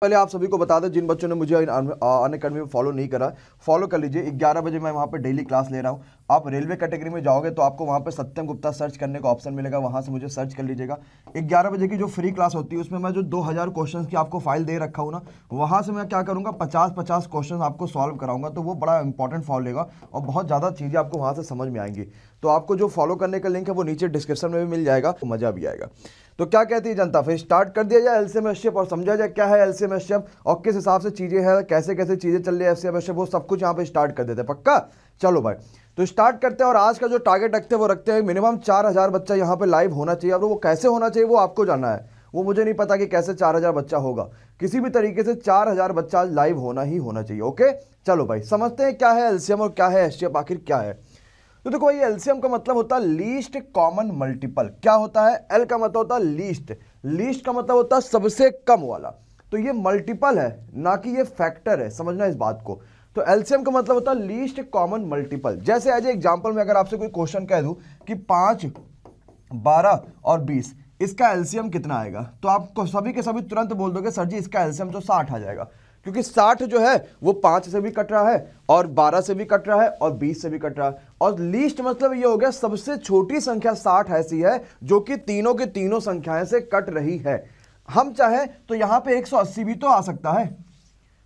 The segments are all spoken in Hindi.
पहले आप सभी को बता दें, जिन बच्चों ने मुझे अनअकैडमी में फॉलो नहीं करा, फॉलो कर लीजिए। 11 बजे मैं वहाँ पे डेली क्लास ले रहा हूँ। आप रेलवे कैटेगरी में जाओगे तो आपको वहाँ पे सत्यम गुप्ता सर्च करने का ऑप्शन मिलेगा, वहाँ से मुझे सर्च कर लीजिएगा। 11 बजे की जो फ्री क्लास होती है उसमें मैं जो 2000 क्वेश्चन की आपको फाइल दे रखा हूँ ना, वहाँ से मैं क्या करूँगा 50-50 क्वेश्चन आपको सॉल्व कराऊंगा। तो वो बड़ा इंपॉर्टेंट फॉलो लेगा और बहुत ज़्यादा चीज़ें आपको वहाँ से समझ में आएंगी। तो आपको जो फॉलो करने का लिंक है वो नीचे डिस्क्रिप्शन में भी मिल जाएगा, तो मज़ा भी आएगा। तो क्या कहती है जनता, फिर स्टार्ट कर दिया जाए एलसीएम एचसीएफ और समझा जाए क्या है एलसीएम एचसीएफ और किस हिसाब से चीजें हैं, कैसे कैसे चीजें चल रही है एलसीएम एचसीएफ, वो सब कुछ यहाँ पे स्टार्ट कर देते हैं। पक्का? चलो भाई, तो स्टार्ट करते हैं। और आज का जो टारगेट रखते हैं वो रखते हैं मिनिमम 4000 बच्चा यहाँ पे लाइव होना चाहिए। और वो कैसे होना चाहिए वो आपको जानना है, वो मुझे नहीं पता कि कैसे 4000 बच्चा होगा। किसी भी तरीके से 4000 बच्चा लाइव होना ही होना चाहिए। ओके, चलो भाई समझते हैं क्या है एलसीएम और क्या है एचसीएफ, आखिर क्या है। तो देखो भाई, एलसीएम का मतलब होता है लीस्ट कॉमन मल्टीपल। क्या होता है? एल का मतलब होता है लीस्ट, लीस्ट का मतलब होता है सबसे कम वाला। तो ये मल्टीपल है ना कि ये फैक्टर है, समझना इस बात को। तो एलसीएम का मतलब होता है लीस्ट कॉमन मल्टीपल। जैसे एज एग्जांपल में अगर आपसे कोई क्वेश्चन कह दूं कि 5, 12 और 20 इसका एलसीएम कितना आएगा, तो आपको सभी के सभी तुरंत बोल दोगे सर जी इसका एलसीएम तो 60 आ जाएगा। क्योंकि 60 जो है वो 5 से भी कट रहा है और 12 से भी कट रहा है और 20 से भी कट रहा है। और लीस्ट मतलब ये हो गया सबसे छोटी संख्या 60 ऐसी है जो कि तीनों के तीनों संख्याएं से कट रही है। हम चाहे तो यहां पे 180 भी तो आ सकता है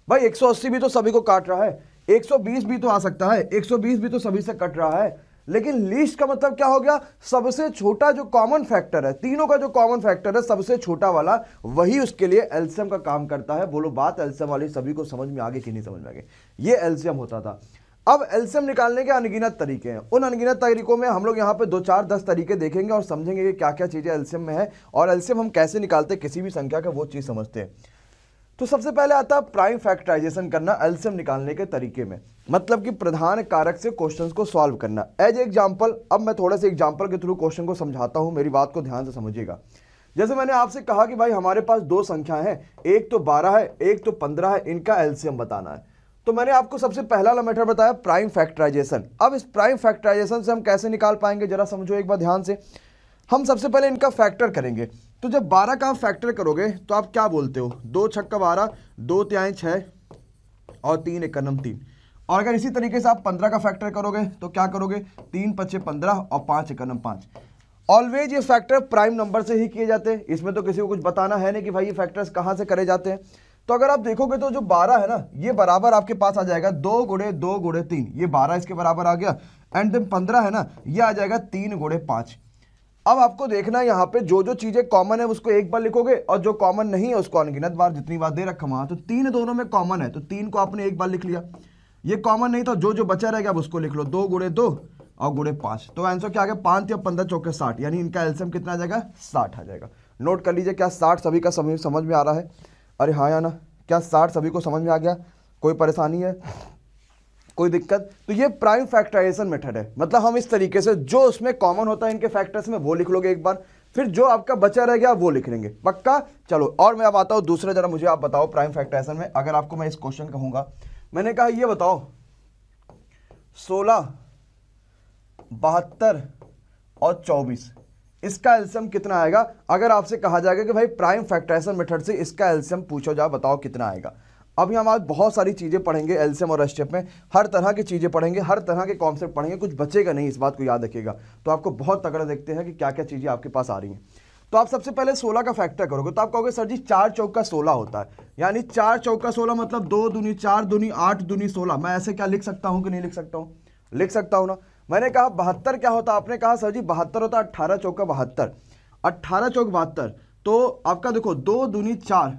भाई, 180 भी तो सभी को काट रहा है, 120 भी तो आ सकता है, 120 भी तो सभी से कट रहा है। लेकिन लीस्ट का मतलब क्या हो गया? सबसे छोटा जो कॉमन फैक्टर है, तीनों का जो कॉमन फैक्टर है सबसे छोटा वाला, वही उसके लिए एलसीएम का काम करता है। बोलो बात एलसीएम वाली सभी को समझ में आ गई कि नहीं समझ में आ गई? ये एलसीएम होता था। अब एलसीएम निकालने के अनगिनत तरीके हैं। उन अनगिनत तरीकों में हम लोग यहाँ पे 2, 4, 10 तरीके देखेंगे और समझेंगे कि क्या क्या चीजें एलसीएम में है और एलसीएम हम कैसे निकालते हैं किसी भी संख्या का, वो चीज समझते हैं। तो सबसे पहले आता है प्राइम फैक्टराइजेशन करना एलसीएम निकालने के तरीके में, मतलब कि प्रधान कारक से क्वेश्चंस को सॉल्व करना। एज एग्जांपल, अब मैं थोड़े से एग्जांपल के थ्रू क्वेश्चन को समझाता हूं, मेरी बात को ध्यान से समझिएगा। जैसे मैंने आपसे कहा कि भाई हमारे पास 2 संख्याएं हैं, एक तो 12 है, एक तो 15 है, इनका एलसीएम बताना है। तो मैंने आपको सबसे पहला मेथड बताया प्राइम फैक्टराइजेशन। अब इस प्राइम फैक्टराइजेशन से हम कैसे निकाल पाएंगे, जरा समझो एक बार ध्यान से। हम सबसे पहले इनका फैक्टर करेंगे। तो जब 12 का आप फैक्टर करोगे तो आप क्या बोलते हो? 2 छक्का 12, 2 तिहाई 6 और 3 एकम 3। और अगर इसी तरीके से आप 15 का फैक्टर करोगे तो क्या करोगे? 3 पचे 15 और 5 एकम 5। ऑलवेज ये फैक्टर प्राइम नंबर से ही किए जाते हैं, इसमें तो किसी को कुछ बताना है नहीं कि भाई ये फैक्टर्स कहाँ से करे जाते हैं। तो अगर आप देखोगे तो जो 12 है ना, ये बराबर आपके पास आ जाएगा 2 गुणे 2 गुणे 3, ये 12 इसके बराबर आ गया। एंड देन 15 है ना, ये आ जाएगा 3 गुणे 5। अब आपको देखना है यहाँ पे जो जो चीजें कॉमन है उसको एक बार लिखोगे और जो कॉमन नहीं है उसको अनगिनत बार, जितनी बार दे रखा वहां। तो 3 दोनों में कॉमन है तो 3 को आपने एक बार लिख लिया। ये कॉमन नहीं था, जो जो बचा रहेगा उसको लिख लो, 2 गुणे 2 और गुणे 5। तो आंसर क्या आ गया? 5 या 15 चौके 60, यानी इनका एलसीएम कितना आ जाएगा? 60 आ जाएगा। नोट कर लीजिए, क्या 60 सभी का समझ में आ रहा है? अरे हाँ या ना, क्या 60 सभी को समझ में आ गया? कोई परेशानी है, कोई दिक्कत? तो ये प्राइम फैक्टराइजेशन मेथड है। मतलब हम इस तरीके से जो उसमें कॉमन होता है इनके फैक्टर्स में वो लिख लोगे एक बार, फिर जो आपका बचा रह गया वो लिख लेंगे। पक्का? चलो, और मैं अब आता हूं दूसरे। जरा मुझे आप बताओ प्राइम फैक्टराइजेशन में, अगर आपको मैं इस क्वेश्चन कहूंगा, मैंने कहा ये बताओ 16, 72 और 24 इसका एलसीएम कितना आएगा? अगर आपसे कहा जाएगा कि भाई प्राइम फैक्टराइजेशन मेथड से इसका एलसीएम पूछो जाओ, बताओ कितना आएगा। अभी हम आज बहुत सारी चीजें पढ़ेंगे एलसीएम और एचसीएफ में, हर तरह की चीजें पढ़ेंगे, हर तरह के कॉन्सेप्ट पढ़ेंगे, कुछ बचेगा नहीं, इस बात को याद रखिएगा। तो आपको बहुत तगड़ा देखते हैं कि क्या क्या चीजें आपके पास आ रही हैं। तो आप सबसे पहले 16 का फैक्टर करोगे तो आप कहोगे सर जी 4 चौका 16 होता है, यानी 4 चौका 16 मतलब 2 दूनी 4 दूनी 8 दूनी 16। मैं ऐसे क्या लिख सकता हूं कि नहीं लिख सकता हूं? लिख सकता हूं ना। मैंने कहा 72 क्या होता है? आपने कहा सर जी 72 होता है 18 चौका 72, 18 चौक 72। तो आपका देखो 2 दूनी 4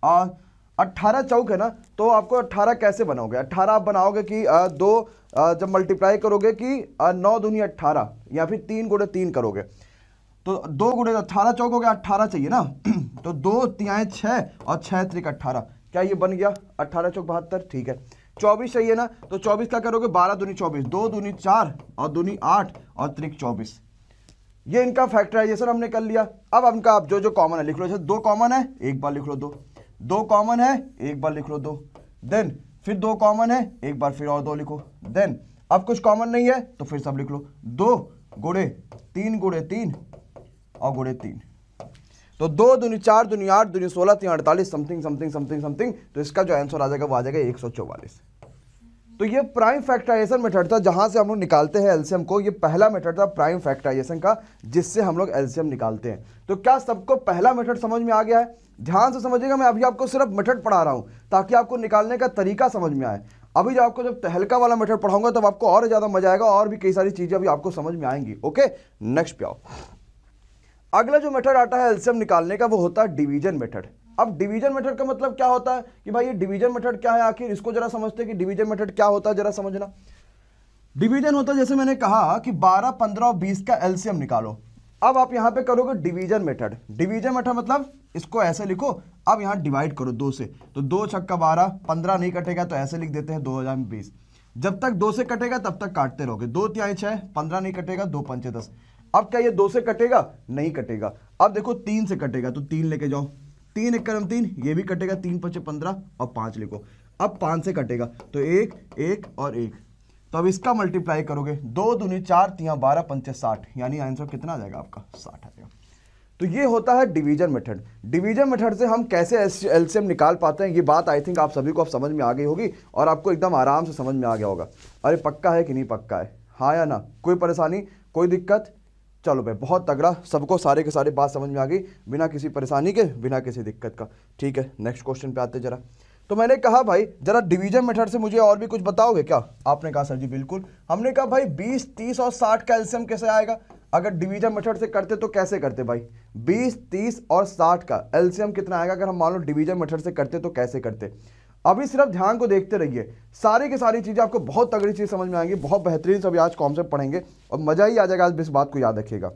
और 18 चौक है ना, तो आपको 18 कैसे बनाओगे? 18 आप बनाओगे कि जब मल्टीप्लाई करोगे कि 9 दूनी 18 या फिर 3 गुणे 3 करोगे तो 2 गुणे 18 चौक हो गया, 18 चाहिए ना तो 2 तिहाई 6 और 6 त्रिक 18, क्या ये बन गया 18 चौक 72? ठीक है। 24 चाहिए ना, तो 24 क्या करोगे? 12 दूनी 24, 2 दूनी 4 और दूनी 8 और त्रिक 24। ये इनका फैक्टराइजेशन हमने कर लिया। अब इनका आप जो जो कॉमन है लिख लो। जैसे 2 कॉमन है एक बार लिख लो, 2 कॉमन है एक बार लिख लो 2, देन फिर 2 कॉमन है एक बार फिर और 2 लिखो, देन अब कुछ कॉमन नहीं है तो फिर सब लिख लो, 2 गुणे 3 गुणे 3 और गुणे 3। तो 2 दूनी 4 दूनी 8 दूनी 16 3 48 समथिंग समथिंग समथिंग समथिंग, तो इसका जो आंसर आ जाएगा वो आ जाएगा 144। तो ये प्राइम फैक्टराइजेशन मेथड था जहां से हम लोग निकालते हैं एलसीएम को। ये पहला मेथड था प्राइम फैक्टराइजेशन का जिससे हम लोग एलसीएम निकालते हैं। तो क्या सबको पहला मेथड समझ में आ गया है? ध्यान से समझिएगा, मैं अभी आपको सिर्फ मेथड पढ़ा रहा हूं ताकि आपको निकालने का तरीका समझ में आए। अभी जब आपको जब तहलका वाला मेथड पढ़ाऊंगा तब आपको और ज्यादा मजा आएगा और भी कई सारी चीजें अभी आपको समझ में आएंगी। ओके, नेक्स्ट पे आओ। अगला जो मेथड आता है एलसीएम निकालने का वो होता है डिवीजन मेथड। अब डिवीजन मेथड का मतलब क्या होता है कि भाई ये डिवीजन मेथड क्या है, आखिर इसको जरा समझते हैं कि डिवीजन मेथड क्या होता है, जरा समझना। डिवीजन होता है, जैसे मैंने कहा कि 12, 15 और 20 का एलसीएम निकालो। अब आप यहां पे करोगे डिवीजन मेथड। डिवीजन मेथड मतलब इसको ऐसे लिखो, अब यहां डिवाइड करो 2 से, तो 2 छक्का 12, 15 नहीं कटेगा तो ऐसे लिख देते हैं 2020। जब तक 2 से कटेगा तब तक काटते रहोगे, 2 तिहाई 6, 15 नहीं कटेगा, 2 पंचे 10। अब क्या ये 2 से कटेगा? नहीं कटेगा। अब देखो 3 से कटेगा तो 3 लेके जाओ, 3 एक करम 3, ये भी कटेगा, 3 पंचे 15 और 5 लिखो। अब 5 से कटेगा तो 1 1 और 1, तो अब इसका मल्टीप्लाई करोगे, 2 दूनी 4 तिया 12 पंचे 60, यानी आंसर कितना आ जाएगा आपका? 60 आ जाएगा। तो ये होता है डिवीजन मेथड। डिवीजन मेथड से हम कैसे एलसीएम निकाल पाते हैं, ये बात आई थिंक आप सभी को अब समझ में आ गई होगी और आपको एकदम आराम से समझ में आ गया होगा। अरे पक्का है कि नहीं पक्का है? हाँ या ना? कोई परेशानी, कोई दिक्कत? चलो भाई, बहुत तगड़ा, सबको सारे के सारे बात समझ में आ गई बिना किसी परेशानी के, बिना किसी दिक्कत का। ठीक है, नेक्स्ट क्वेश्चन पे आते जरा। तो मैंने कहा भाई जरा डिवीजन मेथड से मुझे और भी कुछ बताओगे क्या? आपने कहा सर जी बिल्कुल। हमने कहा भाई 20, 30 और 60 का एलसीएम कैसे आएगा? अगर डिवीजन मेथड से करते तो कैसे करते भाई? 20, 30 और 60 का एलसीएम कितना आएगा अगर हम मान लो डिवीजन मेथड से करते तो कैसे करते? अभी सिर्फ ध्यान को देखते रहिए, सारी की सारी चीजें आपको बहुत तगड़ी चीज समझ में आएंगी, बहुत बेहतरीन से अभी आज कॉन्सेप्ट पढ़ेंगे और मजा ही आ जाएगा। आज इस बात को याद रखिएगा,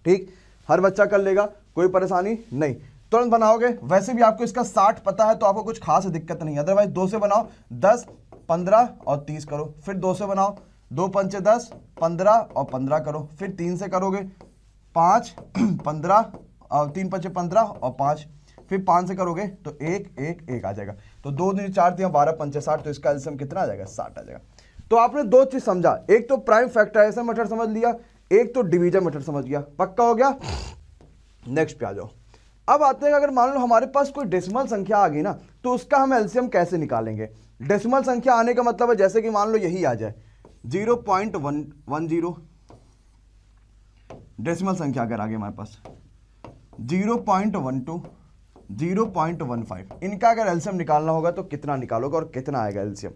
ठीक? हर बच्चा कर लेगा, कोई परेशानी नहीं, तुरंत बनाओगे। वैसे भी आपको इसका 60 पता है तो आपको कुछ खास दिक्कत नहीं है। अदरवाइज 2 से बनाओ, 10, 15 और 30 करो, फिर 2 से बनाओ, 2 पंचे 10, 15 और 15 करो, फिर 3 से करोगे, 5, 15 और 3 पंचे 15 और 5, फिर 5 से करोगे तो 1 1 1 आ जाएगा। तो 2 दूनी 4 तिया 12 पंचे 60, तो इसका एलसीएम कितना आ जाएगा? 60 आ जाएगा। तो आपने 2 चीज समझा, एक तो प्राइम फैक्टराइजेशन मेथड समझ लिया, एक तो डिवीजन मेथड समझ गया। पक्का हो गया? नेक्स्ट पे आ जाओ। अब आते हैं, अगर मान लो हमारे पास कोई डेसिमल संख्या आ गई ना, तो उसका हम एलसीएम कैसे निकालेंगे? डेसिमल संख्या आने का मतलब है जैसे कि मान लो यही आ जाए 0.110, डेसिमल संख्या अगर आ गई हमारे पास 0.12, 0.15, इनका अगर एलसीएम निकालना होगा तो कितना निकालोगे और कितना आएगा एलसीएम?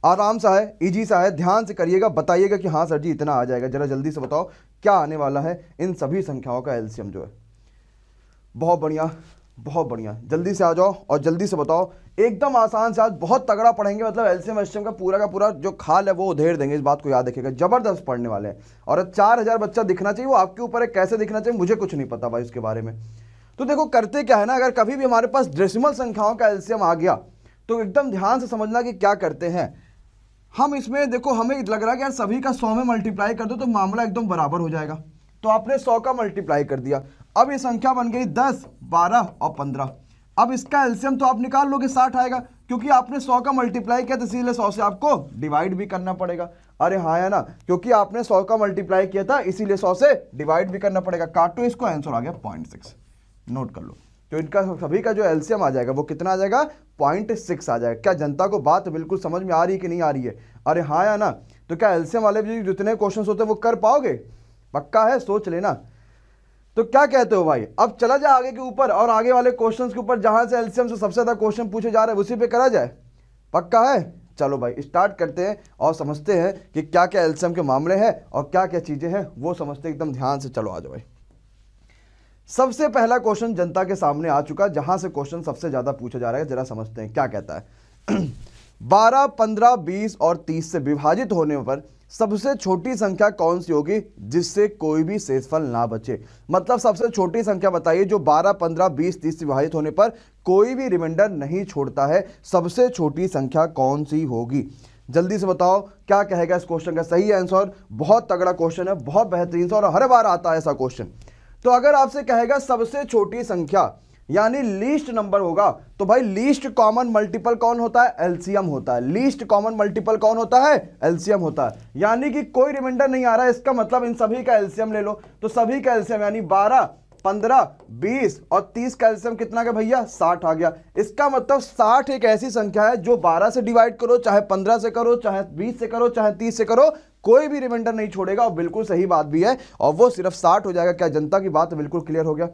आराम सा है, इजी सा है, ध्यान से करिएगा, बताइएगा कि हाँ सर जी इतना आ जाएगा। जरा जल्दी से बताओ क्या आने वाला है इन सभी संख्याओं का एलसीएम जो है। बहुत बढ़िया, बहुत बढ़िया, जल्दी से आ जाओ और जल्दी से बताओ। एकदम आसान से आज बहुत तगड़ा पढ़ेंगे, मतलब एलसीएम एलसीएम का पूरा जो खाल है वो उधेड़ देंगे। इस बात को याद रखिएगा, जबरदस्त पढ़ने वाले हैं। और 4000 बच्चा दिखना चाहिए, वो आपके ऊपर है, कैसे दिखना चाहिए मुझे कुछ नहीं पता भाई उसके बारे में। तो देखो करते क्या है ना, अगर कभी भी हमारे पास डेसिमल संख्याओं का एलसीएम आ गया तो एकदम ध्यान से समझना कि क्या करते हैं हम इसमें। देखो हमें लग रहा है कि यार सभी का 100 में मल्टीप्लाई कर दो तो मामला एकदम बराबर हो जाएगा, तो आपने 100 का मल्टीप्लाई कर दिया। अब ये संख्या बन गई 10, 12 और 15। अब इसका एलसीएम तो आप निकाल लोगे, 60 आएगा, क्योंकि आपने 100 का मल्टीप्लाई किया तो इसीलिए 100 से आपको डिवाइड भी करना पड़ेगा। अरे हाँ या ना, क्योंकि आपने 100 का मल्टीप्लाई किया था इसीलिए 100 से डिवाइड भी करना पड़ेगा। काटो इसको, आंसर आ गया 0.6, नोट कर लो। तो इनका सभी का जो एलसीएम आ जाएगा वो कितना आ जाएगा? 0.6 आ जाएगा। क्या जनता को बात बिल्कुल समझ में आ रही है कि नहीं आ रही है? अरे हाँ या ना? तो क्या एलसीएम वाले भी जितने क्वेश्चन होते हैं वो कर पाओगे? पक्का है? सोच लेना। तो क्या कहते हो भाई, अब चला जाए आगे के ऊपर और आगे वाले क्वेश्चंस के ऊपर जहां से एलसीएम से सबसे ज्यादा क्वेश्चन पूछे जा रहे हैं उसी पे करा जाए? पक्का है? चलो भाई स्टार्ट करते हैं और समझते हैं कि क्या क्या एलसीएम के मामले हैं और क्या क्या चीजें हैं वो समझते हैं। एकदम ध्यान से चलो आ जाओ भाई। सबसे पहला क्वेश्चन जनता के सामने आ चुका, जहां से क्वेश्चन सबसे ज्यादा पूछा जा रहा है, जरा समझते हैं क्या कहता है। 12, 15, 20 और 30 से विभाजित होने पर सबसे छोटी संख्या कौन सी होगी जिससे कोई भी शेषफल ना बचे? मतलब सबसे छोटी संख्या बताइए जो 12, 15, 20, 30 से विभाजित होने पर कोई भी रिमाइंडर नहीं छोड़ता है। सबसे छोटी संख्या कौन सी होगी? जल्दी से बताओ क्या कहेगा इस क्वेश्चन का सही आंसर। बहुत तगड़ा क्वेश्चन है, बहुत बेहतरीन सा, और हर बार आता है ऐसा क्वेश्चन। तो अगर आपसे कहेगा सबसे छोटी संख्या यानी लीस्ट नंबर होगा, तो भाई लीस्ट कॉमन मल्टीपल कौन होता है? एलसीएम होता है। लीस्ट कॉमन मल्टीपल कौन होता है? एलसीएम होता है। यानी कि कोई रिमाइंडर नहीं आ रहा है, इसका मतलब इन सभी का एलसीएम ले लो। तो सभी का एलसीएम यानी 12, 15, 20 और 30 का एलसीएम कितना का भैया 60 आ गया। इसका मतलब 60 एक ऐसी संख्या है जो 12 से डिवाइड करो, चाहे 15 से करो, चाहे 20 से करो, चाहे 30 से करो, कोई भी रिमाइंडर नहीं छोड़ेगा। और बिल्कुल सही बात भी है, और वो सिर्फ 60 हो जाएगा। क्या जनता की बात बिल्कुल क्लियर हो गया?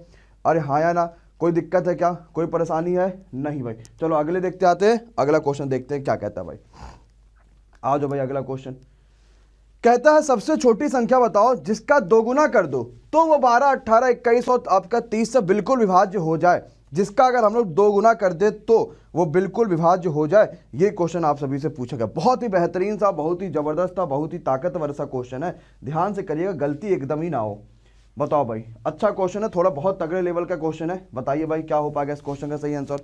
अरे हाँ या ना? कोई दिक्कत है क्या? कोई परेशानी है? नहीं भाई। चलो अगले देखते आते हैं, अगला क्वेश्चन देखते हैं क्या कहता है भाई। आ जाओ भाई अगला क्वेश्चन। कहता है सबसे छोटी संख्या बताओ जिसका दोगुना कर दो तो वो 12, 18, 21 और आपका 30 से बिल्कुल विभाज्य हो जाए। जिसका अगर हम लोग 2 गुना कर दे तो वो बिल्कुल विभाज्य हो जाए। ये क्वेश्चन आप सभी से पूछा गया। बहुत ही बेहतरीन सा, बहुत ही जबरदस्त था, बहुत ही ताकतवर सा क्वेश्चन है। ध्यान से करिएगा, गलती एकदम ही ना हो। बताओ भाई, अच्छा क्वेश्चन है, थोड़ा बहुत तगड़े लेवल का क्वेश्चन है। बताइए भाई क्या हो पाएगा इस क्वेश्चन का सही आंसर?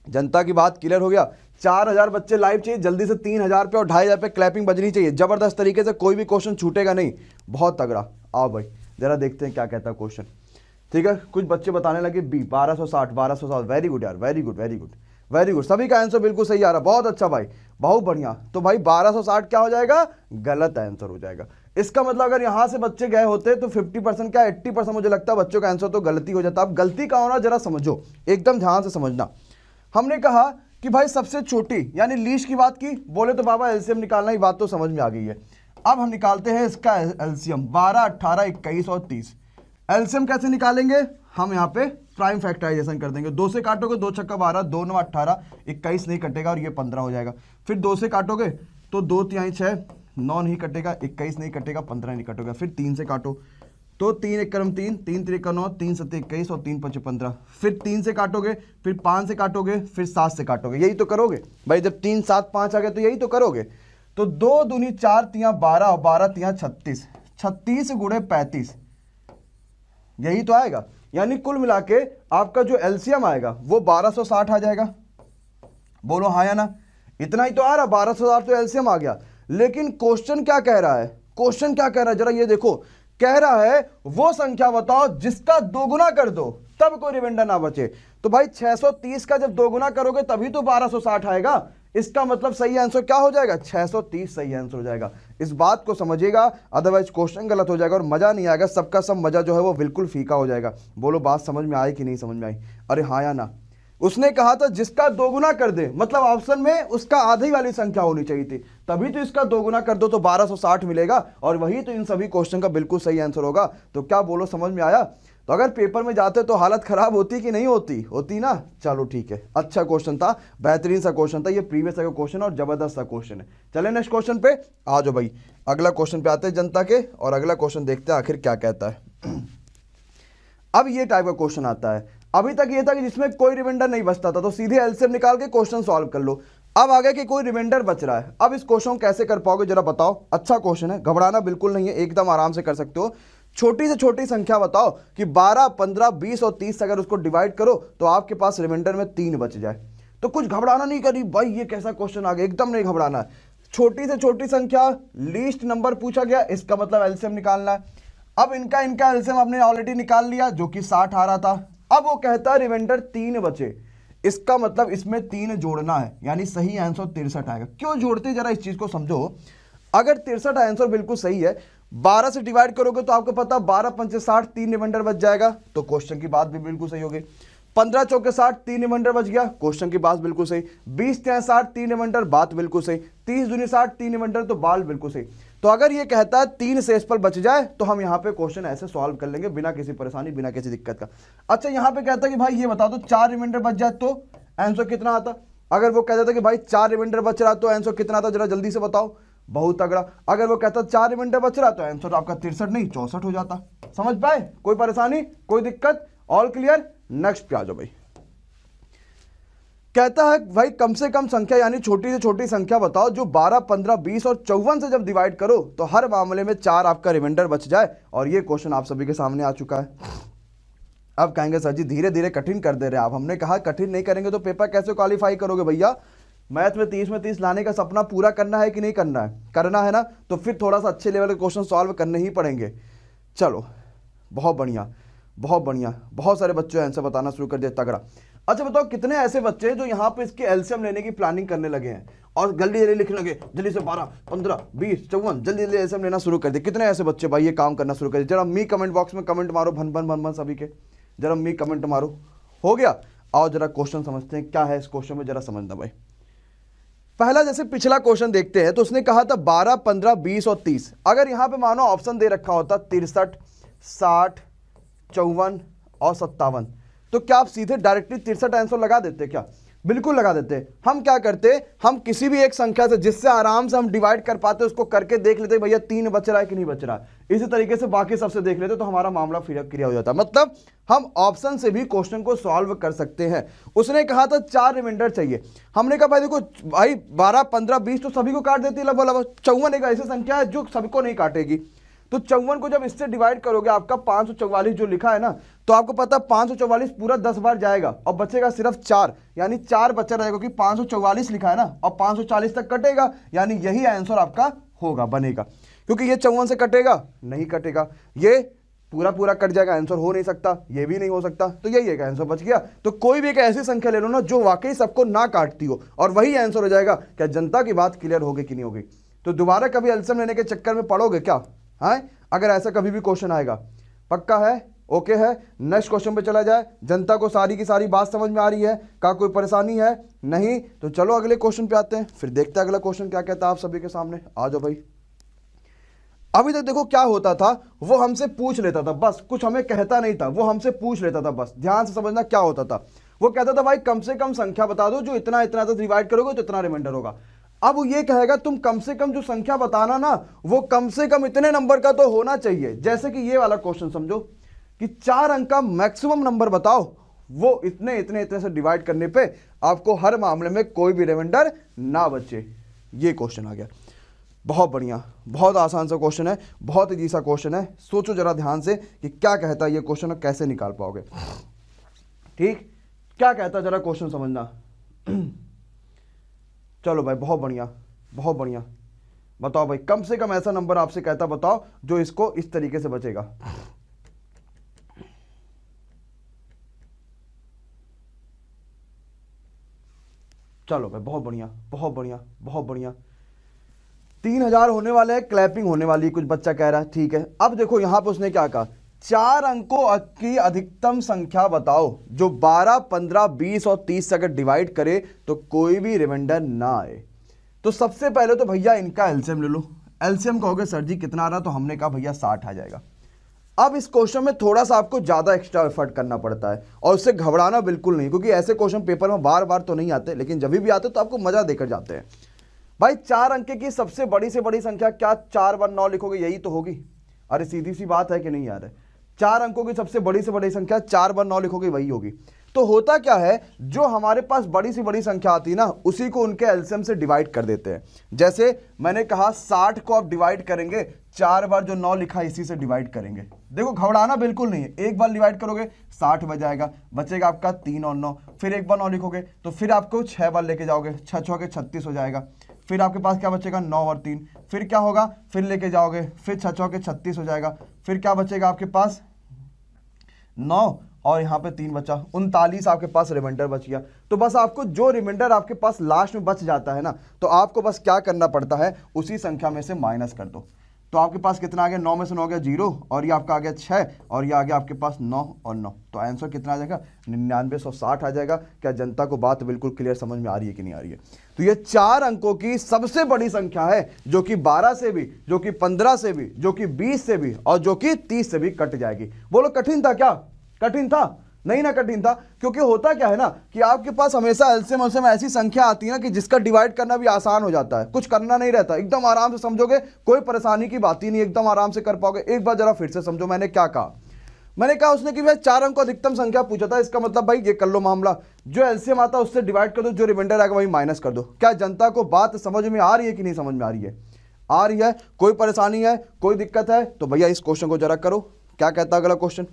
जनता की बात क्लियर हो गया। 4000 बच्चे लाइव चाहिए जल्दी से, 3000 पे और 2500 पे क्लैपिंग बजनी चाहिए जबरदस्त तरीके से, कोई भी क्वेश्चन छूटेगा नहीं, बहुत तगड़ा। आओ भाई जरा देखते हैं क्या कहता है क्वेश्चन। ठीक है, कुछ बच्चे बताने लगे बी 1260, 1260। वेरी गुड यार, very good very good very good, सभी का आंसर बिल्कुल सही आ रहा, बहुत अच्छा भाई, बहुत बढ़िया। तो भाई 1260 क्या हो जाएगा? गलत आंसर हो जाएगा। इसका मतलब अगर यहां से बच्चे गए होते तो 50% क्या 80% मुझे लगता है बच्चों का आंसर तो गलती हो जाता। अब गलती का होना जरा समझो, एकदम ध्यान से समझना। हमने कहा कि भाई सबसे छोटी यानी लीस्ट की बात की, बोले तो बाबा एलसीएम निकालना, ही बात तो समझ में आ गई है। अब हम निकालते हैं इसका एलसीएम 12, 18, 21 और 30। एलसीएम कैसे निकालेंगे? हम यहाँ पे प्राइम फैक्टराइजेशन कर देंगे। 2 से काटोगे 2 छक्का 12, 2 9 18, 21 नहीं कटेगा और ये 15 हो जाएगा। फिर 2 से काटोगे तो 2 तिहाई 6, 9 नहीं कटेगा, 21 नहीं कटेगा, 15 नहीं कटेगा। फिर 3 से काटो तो 3 1 क्रम 3, 3 3 9, 3 7 21 और 3 5 15। फिर 3 से काटोगे, फिर 5 से काटोगे, फिर 7 से काटोगे, यही तो करोगे भाई। जब 3 7 5 आ गए तो यही तो करोगे। तो 2 दूनी 4 तिया 12 और 12 तिया 36, 36 गुणे 35, यही तो आएगा। यानी कुल मिला के आपका जो एलसीएम आएगा वो 1260 आ जाएगा। बोलो हाँ या ना? इतना ही तो आ रहा, 1260 तो एलसीएम आ गया। लेकिन क्वेश्चन क्या कह रहा है? क्वेश्चन क्या कह रहा है जरा ये देखो। कह रहा है वो संख्या बताओ जिसका 2 गुना कर दो तब कोई रिमाइंडर ना बचे। तो भाई 630 का जब 2 गुना करोगे तभी तो 1260 आएगा। इसका मतलब सही आंसर क्या हो जाएगा? 630 सही आंसर हो जाएगा। इस बात को समझिएगा, अदरवाइज क्वेश्चन गलत हो जाएगा और मजा नहीं आएगा। सबका सब मजा जो है वो बिल्कुल फीका हो जाएगा। बोलो बात समझ में आई कि नहीं समझ में आई? अरे हाँ या ना? उसने कहा था जिसका 2 गुना कर दे, मतलब ऑप्शन में उसका आधी वाली संख्या होनी चाहिए थी, तभी तो इसका 2 गुना कर दो तो 1260 मिलेगा और वही तो इन सभी क्वेश्चन का बिल्कुल सही आंसर होगा। तो क्या बोलो समझ में आया? तो अगर पेपर में जाते तो हालत खराब होती कि नहीं होती? होती ना। चलो ठीक है, अच्छा क्वेश्चन था, बेहतरीन सा क्वेश्चन था, ये प्रीवियस का क्वेश्चन और जबरदस्त सा क्वेश्चन है। चले नेक्स्ट क्वेश्चन पे आ जाओ भाई। अगला क्वेश्चन पे आते हैं जनता के, और अगला क्वेश्चन देखते हैं आखिर क्या कहता है। अब ये टाइप का क्वेश्चन आता है। अभी तक ये था कि जिसमें कोई रिमाइंडर नहीं बचता था तो सीधे एलसीएम निकाल के क्वेश्चन सॉल्व कर लो। अब आगे कि कोई रिमाइंडर बच रहा है, अब इस क्वेश्चन को कैसे कर पाओगे जरा बताओ। अच्छा क्वेश्चन है, घबराना बिल्कुल नहीं है, एकदम आराम से कर सकते हो। छोटी से छोटी संख्या बताओ कि 12, 15, 20 और 30 अगर उसको डिवाइड करो तो आपके पास रिमाइंडर में 3 बच जाए। तो कुछ घबराना नहीं करी भाई, ये कैसा क्वेश्चन आ गया, एकदम नहीं घबराना है। छोटी से छोटी संख्या, लीस्ट नंबर पूछा गया, इसका मतलब एलसीएम निकालना है। अब इनका एलसीएम हमने ऑलरेडी निकाल लिया जो कि 60 आ रहा था। अब वो कहता है रिमाइंडर 3 बचे, इसका मतलब इसमें 3 जोड़ना है, यानी सही आंसर 63 आएगा। क्यों जोड़ते जरा इस चीज को समझो। अगर 63 आंसर बिल्कुल सही है, 12 से डिवाइड करोगे तो आपको पता 12 पंचे 60, 3 रिमाइंडर बच जाएगा, तो क्वेश्चन की बात भी बिल्कुल सही होगी। 15 चौके 60, 3 रिमाइंडर बच गया, क्वेश्चन की बात बिल्कुल सही। 20 तिहाई 60, 3 रिमाइंडर, बात बिल्कुल सही। 30 दूनी 60, 3 रिमाइंडर, तो बात बिल्कुल सही। तो अगर ये कहता है 3 शेषफल बच जाए तो हम यहाँ पे क्वेश्चन ऐसे सॉल्व कर लेंगे बिना किसी परेशानी, बिना किसी दिक्कत का। अच्छा यहाँ पे कहता है कि भाई ये बता दो 4 रिमाइंडर बच जाए तो आंसर कितना आता। अगर वो कहता था कि भाई 4 रिमाइंडर बच रहा तो आंसर कितना आता, जरा जल्दी से बताओ। बहुत तगड़ा। अगर वो कहता 4 रिमाइंडर बच रहा तो आंसर आपका 63 नहीं 64 हो जाता। समझ पाए? कोई परेशानी, कोई दिक्कत? All clear? नेक्स्ट पे आ जाओ भाई। कहता है भाई कम से कम संख्या यानी छोटी से छोटी संख्या बताओ जो 12, 15, 20 और 54 से जब डिवाइड करो तो हर मामले में 4 आपका रिमाइंडर बच जाए। और ये क्वेश्चन आप सभी के सामने आ चुका है। अब कहेंगे सर जी धीरे धीरे कठिन कर दे रहे हैं आप। हमने कहा कठिन नहीं करेंगे तो पेपर कैसे क्वालिफाई करोगे भैया। मैथ में 30 लाने का सपना पूरा करना है कि नहीं करना है? करना है ना, तो फिर थोड़ा सा अच्छे लेवल के क्वेश्चन सॉल्व करने ही पड़ेंगे। चलो बहुत बढ़िया, बहुत बढ़िया, बहुत सारे बच्चों आंसर बताना शुरू कर दिया, तगड़ा। अच्छा बताओ कितने ऐसे बच्चे हैं जो यहाँ पे इसके एलसीएम लेने की प्लानिंग करने लगे हैं और जल्दी जल्दी लिखने लगे, जल्दी से 12, 15, 20, 54 जल्दी जल्दी ऐसे लेना शुरू कर दे। कितने ऐसे बच्चे भाई ये काम करना शुरू कर दे? जरा मी कमेंट बॉक्स में कमेंट मारो, भन भन भन भन सभी के, जरा मी कमेंट मारो। हो गया? आओ जरा क्वेश्चन समझते हैं, क्या है इस क्वेश्चन में, जरा समझना भाई। पहला जैसे पिछला क्वेश्चन देखते हैं तो उसने कहा था 12, 15, 20 और 30। अगर यहां पे मानो ऑप्शन दे रखा होता 63, 60, 54 और 57, तो क्या आप सीधे डायरेक्टली 63 आंसर लगा देते? क्या बिल्कुल लगा देते। हम क्या करते, हम किसी भी एक संख्या से जिससे आराम से हम डिवाइड कर पाते उसको करके देख लेते भैया 3 बच रहा है कि नहीं बच रहा है। इसी तरीके से बाकी सबसे देख लेते तो हमारा मामला फिर क्लियर हो जाता। मतलब हम ऑप्शन से भी क्वेश्चन को सॉल्व कर सकते हैं। उसने कहा था 4 रिमाइंडर चाहिए। हमने कहा भाई देखो भाई 12, 15, 20 तो सभी को काट देती है लगभग। 54 एक ऐसी संख्या है जो सबको नहीं काटेगी। तो 54 को जब इससे डिवाइड करोगे आपका 544 जो लिखा है ना, तो आपको पता है 544 पूरा 10 बार जाएगा और बचेगा सिर्फ 4, यानी 4 बचा रहेगा क्योंकि 544 लिखा है ना, और 540 तक कटेगा, यानी यही आंसर आपका होगा, बनेगा। क्योंकि ये 54 से कटेगा नहीं, कटेगा, ये पूरा पूरा कट जाएगा, आंसर हो नहीं सकता, ये भी नहीं हो सकता, तो यही एक आंसर बच गया। तो कोई भी एक ऐसी संख्या ले लो ना जो वाकई सबको ना काटती हो और वही आंसर हो जाएगा। क्या जनता की बात क्लियर होगी कि नहीं होगी? तो दोबारा कभी एलसीएम लेने के चक्कर में पड़ोगे क्या? है अगर ऐसा कभी भी क्वेश्चन आएगा? पक्का है? ओके है? नेक्स्ट क्वेश्चन पे चला जाए। जनता को सारी की सारी बात समझ में आ रही है? का कोई परेशानी है? नहीं? तो चलो अगले क्वेश्चन पे आते हैं, फिर देखते हैं अगला क्वेश्चन क्या कहता है आप सभी के सामने। आ जाओ भाई। अभी तक देखो क्या होता था, वो हमसे पूछ लेता था, बस कुछ हमें कहता नहीं था, वो हमसे पूछ लेता था बस। ध्यान से समझना क्या होता था। वो कहता था भाई कम से कम संख्या बता दो जो इतना इतना तो डिवाइड करोगे तो इतना रिमाइंडर होगा। अब वो ये कहेगा तुम कम से कम जो संख्या बताना ना वो कम से कम इतने नंबर का तो होना चाहिए। जैसे कि ये वाला क्वेश्चन समझो कि 4 अंक का मैक्सिमम नंबर बताओ, वो इतने इतने इतने से डिवाइड करने पे आपको हर मामले में कोई भी रिमाइंडर ना बचे। ये क्वेश्चन आ गया। बहुत बढ़िया, बहुत आसान सा क्वेश्चन है, बहुत इजी सा क्वेश्चन है। सोचो जरा ध्यान से कि क्या कहता है ये क्वेश्चन और कैसे निकाल पाओगे। ठीक, क्या कहता है जरा क्वेश्चन समझना। चलो भाई, बहुत बढ़िया, बहुत बढ़िया। बताओ भाई, कम से कम ऐसा नंबर आपसे कहता बताओ जो इसको इस तरीके से बचेगा। चलो भाई, बहुत बढ़िया, बहुत बढ़िया, बहुत बढ़िया। 3000 होने वाले हैं, क्लैपिंग होने वाली है, कुछ बच्चा कह रहा है। ठीक है, अब देखो यहां पे उसने क्या कहा, 4 अंकों की अधिकतम संख्या बताओ जो 12, 15, 20 और 30 से अगर डिवाइड करे तो कोई भी रिमाइंडर ना आए। तो सबसे पहले तो भैया इनका एलसीएम ले लो। एलसीएम कहोगे सर जी कितना आ रहा, तो हमने कहा भैया 60 आ जाएगा। अब इस क्वेश्चन में थोड़ा सा आपको ज्यादा एक्स्ट्रा एफर्ट करना पड़ता है और उससे घबराना बिल्कुल नहीं, क्योंकि ऐसे क्वेश्चन पेपर में बार बार तो नहीं आते, लेकिन जब भी आते तो आपको मजा देकर जाते हैं। भाई 4 अंक की सबसे बड़ी से बड़ी संख्या क्या 4 बार 9 लिखोगे, यही तो होगी। अरे सीधी सी बात है कि नहीं यार? 4 अंकों की सबसे बड़ी से बड़ी संख्या 4 बार 9 लिखोगे, वही होगी। तो होता क्या है, जो हमारे पास बड़ी से बड़ी संख्या आती है ना उसी को उनके एलसीएम से डिवाइड कर देते हैं। जैसे मैंने कहा 60 को आप डिवाइड करेंगे, 4 बार जो 9 लिखा इसी से डिवाइड करेंगे। देखो घबराना बिल्कुल नहीं है, एक बार डिवाइड करोगे 60 बच जाएगा, बचेगा आपका 3 और 9। फिर एक बार 9 लिखोगे तो फिर आपको 6 बार लेके जाओगे, 6 6 के 36 हो जाएगा। फिर आपके पास क्या बचेगा 9 और 3, फिर क्या होगा, फिर लेके जाओगे, फिर 6 6 के 36 हो जाएगा। फिर क्या बचेगा आपके पास 9 और यहाँ पे 3 बचा, 39 आपके पास रिमाइंडर बच गया। तो बस आपको जो रिमाइंडर आपके पास लास्ट में बच जाता है ना, तो आपको बस क्या करना पड़ता है, उसी संख्या में से माइनस कर दो। तो आपके पास कितना आ गया, 9 में से 9 गया 0 और ये आपका आ गया 6 और ये आ गया आपके पास 9 और 9। तो आंसर कितना आ जाएगा, 9960 आ जाएगा। क्या जनता को बात बिल्कुल क्लियर समझ में आ रही है कि नहीं आ रही है? तो ये 4 अंकों की सबसे बड़ी संख्या है जो कि 12 से भी, जो कि 15 से भी, जो कि 20 से भी और जो कि 30 से भी कट जाएगी। बोलो कठिन था क्या? कठिन था? नहीं ना कठिन था, क्योंकि होता क्या है ना कि आपके पास हमेशा एलसीएम ऐसी संख्या आती है ना कि जिसका डिवाइड करना भी आसान हो जाता है, कुछ करना नहीं रहता, एकदम आराम से समझोगे, कोई परेशानी की बात ही नहीं, एकदम आराम से कर पाओगे। एक बार जरा फिर से समझो मैंने क्या कहा। मैंने कहा उसने कि भाई 4 अंक को अधिकतम संख्या पूछा था, इसका मतलब भाई ये कर लो मामला, जो एलसीएम आता है उससे डिवाइड कर दो, जो रिमाइंडर आएगा वही माइनस कर दो। क्या जनता को बात समझ में आ रही है कि नहीं समझ में आ रही है? आ रही है? कोई परेशानी है, कोई दिक्कत है? तो भैया इस क्वेश्चन को जरा करो। क्या कहता है अगला क्वेश्चन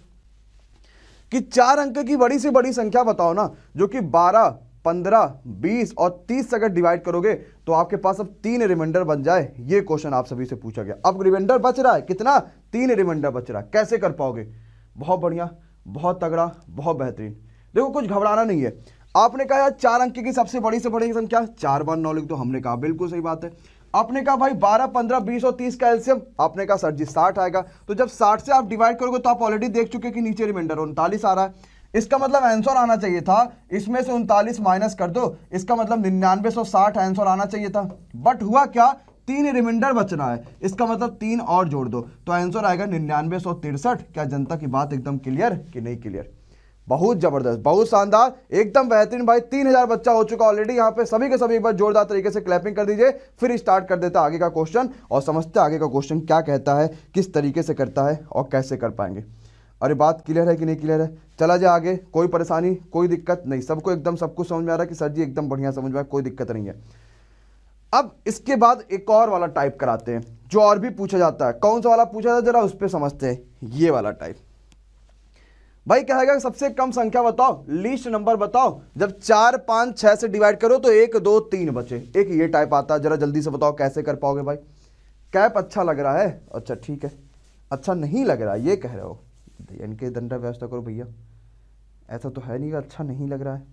कि 4 अंक की बड़ी से बड़ी संख्या बताओ ना जो कि 12, 15, 20 और 30 से अगर डिवाइड करोगे तो आपके पास अब 3 रिमाइंडर बन जाए। ये क्वेश्चन आप सभी से पूछा गया। अब रिमाइंडर बच रहा है कितना, 3 रिमाइंडर बच रहा है। कैसे कर पाओगे? बहुत बढ़िया, बहुत तगड़ा, बहुत बेहतरीन। देखो कुछ घबराना नहीं है। आपने कहा यार 4 अंक की सबसे बड़ी से बड़ी संख्या 4 बार 9 लिख दो, हमने कहा बिल्कुल सही बात है। आपने कहा भाई 12, 15, 20 और 30 का एलसीएम, आपने कहा सर जी 60 आएगा। तो जब 60 से आप डिवाइड करोगे तो आप ऑलरेडी देख चुके कि नीचे रिमाइंडर 39 आ रहा है। इसका मतलब आंसर आना चाहिए था, इसमें से 39 माइनस कर दो, इसका मतलब 9960 आंसर आना चाहिए था। बट हुआ क्या, 3 रिमाइंडर बचना है, इसका मतलब 3 और जोड़ दो तो आंसर आएगा 9963। क्या जनता की बात एकदम क्लियर कि नहीं क्लियर? बहुत जबरदस्त, बहुत शानदार, एकदम बेहतरीन भाई। 3000 बच्चा हो चुका ऑलरेडी यहाँ पे। सभी के सभी एक बार जोरदार तरीके से क्लैपिंग कर दीजिए। फिर स्टार्ट कर देता आगे का क्वेश्चन और समझते आगे का क्वेश्चन क्या कहता है, किस तरीके से करता है और कैसे कर पाएंगे। अरे बात क्लियर है कि नहीं क्लियर है? चला जाए आगे, कोई परेशानी कोई दिक्कत नहीं, सबको एकदम सब कुछ समझ में आ रहा है कि सर जी एकदम बढ़िया समझ में आया, कोई दिक्कत नहीं है। अब इसके बाद एक और वाला टाइप कराते हैं जो और भी पूछा जाता है। कौन सा वाला पूछा जाता है जरा उस पर समझते हैं। ये वाला टाइप भाई कहेगा सबसे कम संख्या बताओ, लीस्ट नंबर बताओ, जब 4, 5, 6 से डिवाइड करो तो 1, 2, 3 बचे। एक ये टाइप आता है, जरा जल्दी से बताओ कैसे कर पाओगे भाई। कैप अच्छा लग रहा है, अच्छा ठीक है। अच्छा नहीं लग रहा है ये कह रहे हो, इनके दंडा व्यवस्था करो भैया, ऐसा तो है नहीं का अच्छा नहीं लग रहा है।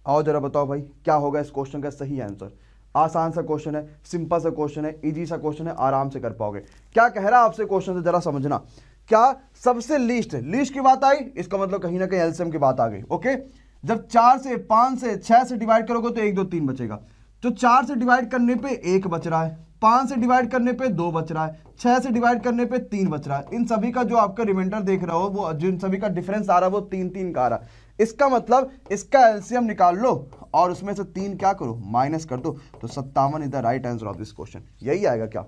आओ जरा बताओ भाई क्या होगा इस क्वेश्चन का सही आंसर। आसान सा क्वेश्चन है, सिंपल सा क्वेश्चन है, इजी सा क्वेश्चन है, आराम से कर पाओगे। क्या कह रहा है आपसे क्वेश्चन से जरा समझना। क्या सबसे लीस्ट की बात आई, इसका मतलब कहीं ना कहीं एलसीएम की बात आ गई। ओके, जब 4 से 5 से 6 से डिवाइड करोगे तो 1, 2, 3 बचेगा। तो 4 से डिवाइड करने पे 1 बच रहा है, 5 से डिवाइड करने पे 2 बच रहा है, 6 से डिवाइड करने पे 3 बच रहा है। इन सभी का जो आपका रिमाइंडर देख रहा हो, वो जिन सभी का डिफरेंस आ रहा है वो 3, 3 का आ रहा है। इसका मतलब इसका एलसीएम निकाल लो और उसमें से 3 क्या करो, माइनस कर दो। तो 57 is the right answer of this question. यही आएगा क्या?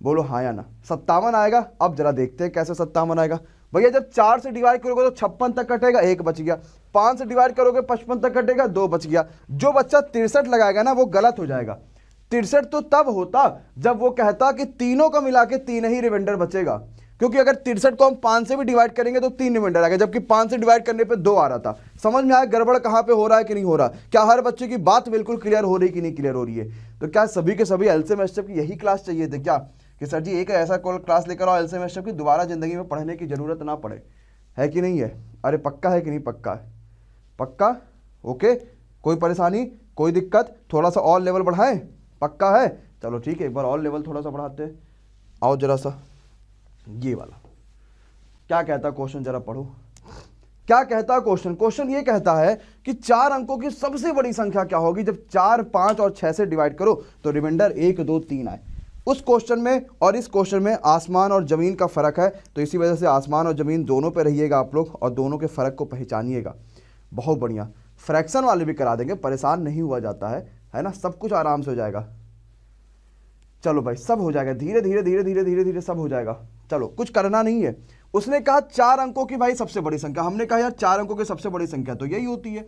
बोलो हाँ या ना। 57 आएगा। अब जरा देखते हैं कैसे 57 आएगा। भैया जब 4 से डिवाइड करोगे तो 56 तक कटेगा, 1 बच गया। 5 से डिवाइड करोगे 55 तक कटेगा, 2 बच गया। जो बच्चा 63 लगाएगा ना वो गलत हो जाएगा। 63 तो तब होता जब वो कहता कि तीनों का मिला के 3 ही रिमाइंडर बचेगा, क्योंकि अगर 63 को हम 5 से भी डिवाइड करेंगे तो 3 रिमाइंडर आएगा, जबकि 5 से डिवाइड करने पे 2 आ रहा था। समझ में आया गड़बड़ कहाँ पे हो रहा है कि नहीं हो रहा? क्या हर बच्चे की बात बिल्कुल क्लियर हो रही कि नहीं क्लियर हो रही है? तो क्या सभी के सभी एलसीएम एचसीएफ की यही क्लास चाहिए थे क्या, कि सर जी एक ऐसा क्लास लेकर आओ एलसीएम एचसीएफ की दोबारा जिंदगी में पढ़ने की जरूरत ना पड़े? है कि नहीं है? अरे पक्का है कि नहीं पक्का है? पक्का? ओके, कोई परेशानी कोई दिक्कत? थोड़ा सा और लेवल बढ़ाएं? पक्का है? चलो ठीक है, एक बार और लेवल थोड़ा सा बढ़ाते हैं। आओ जरा सा ये वाला क्या कहता है क्वेश्चन, जरा पढ़ो क्या कहता है क्वेश्चन। क्वेश्चन ये कहता है कि 4 अंकों की सबसे बड़ी संख्या क्या होगी जब 4, 5 और 6 से डिवाइड करो तो रिमाइंडर 1, 2, 3 आए। उस क्वेश्चन में और इस क्वेश्चन में आसमान और ज़मीन का फ़र्क है, तो इसी वजह से आसमान और ज़मीन दोनों पे रहिएगा आप लोग और दोनों के फ़र्क को पहचानिएगा। बहुत बढ़िया, फ्रैक्शन वाले भी करा देंगे, परेशान नहीं हुआ जाता है ना, सब कुछ आराम से हो जाएगा। चलो भाई सब हो जाएगा, धीरे धीरे धीरे धीरे धीरे धीरे सब हो जाएगा। चलो कुछ करना नहीं है। उसने कहा 4 अंकों की भाई सबसे बड़ी संख्या, हमने कहा यार 4 अंकों की सबसे बड़ी संख्या तो यही होती है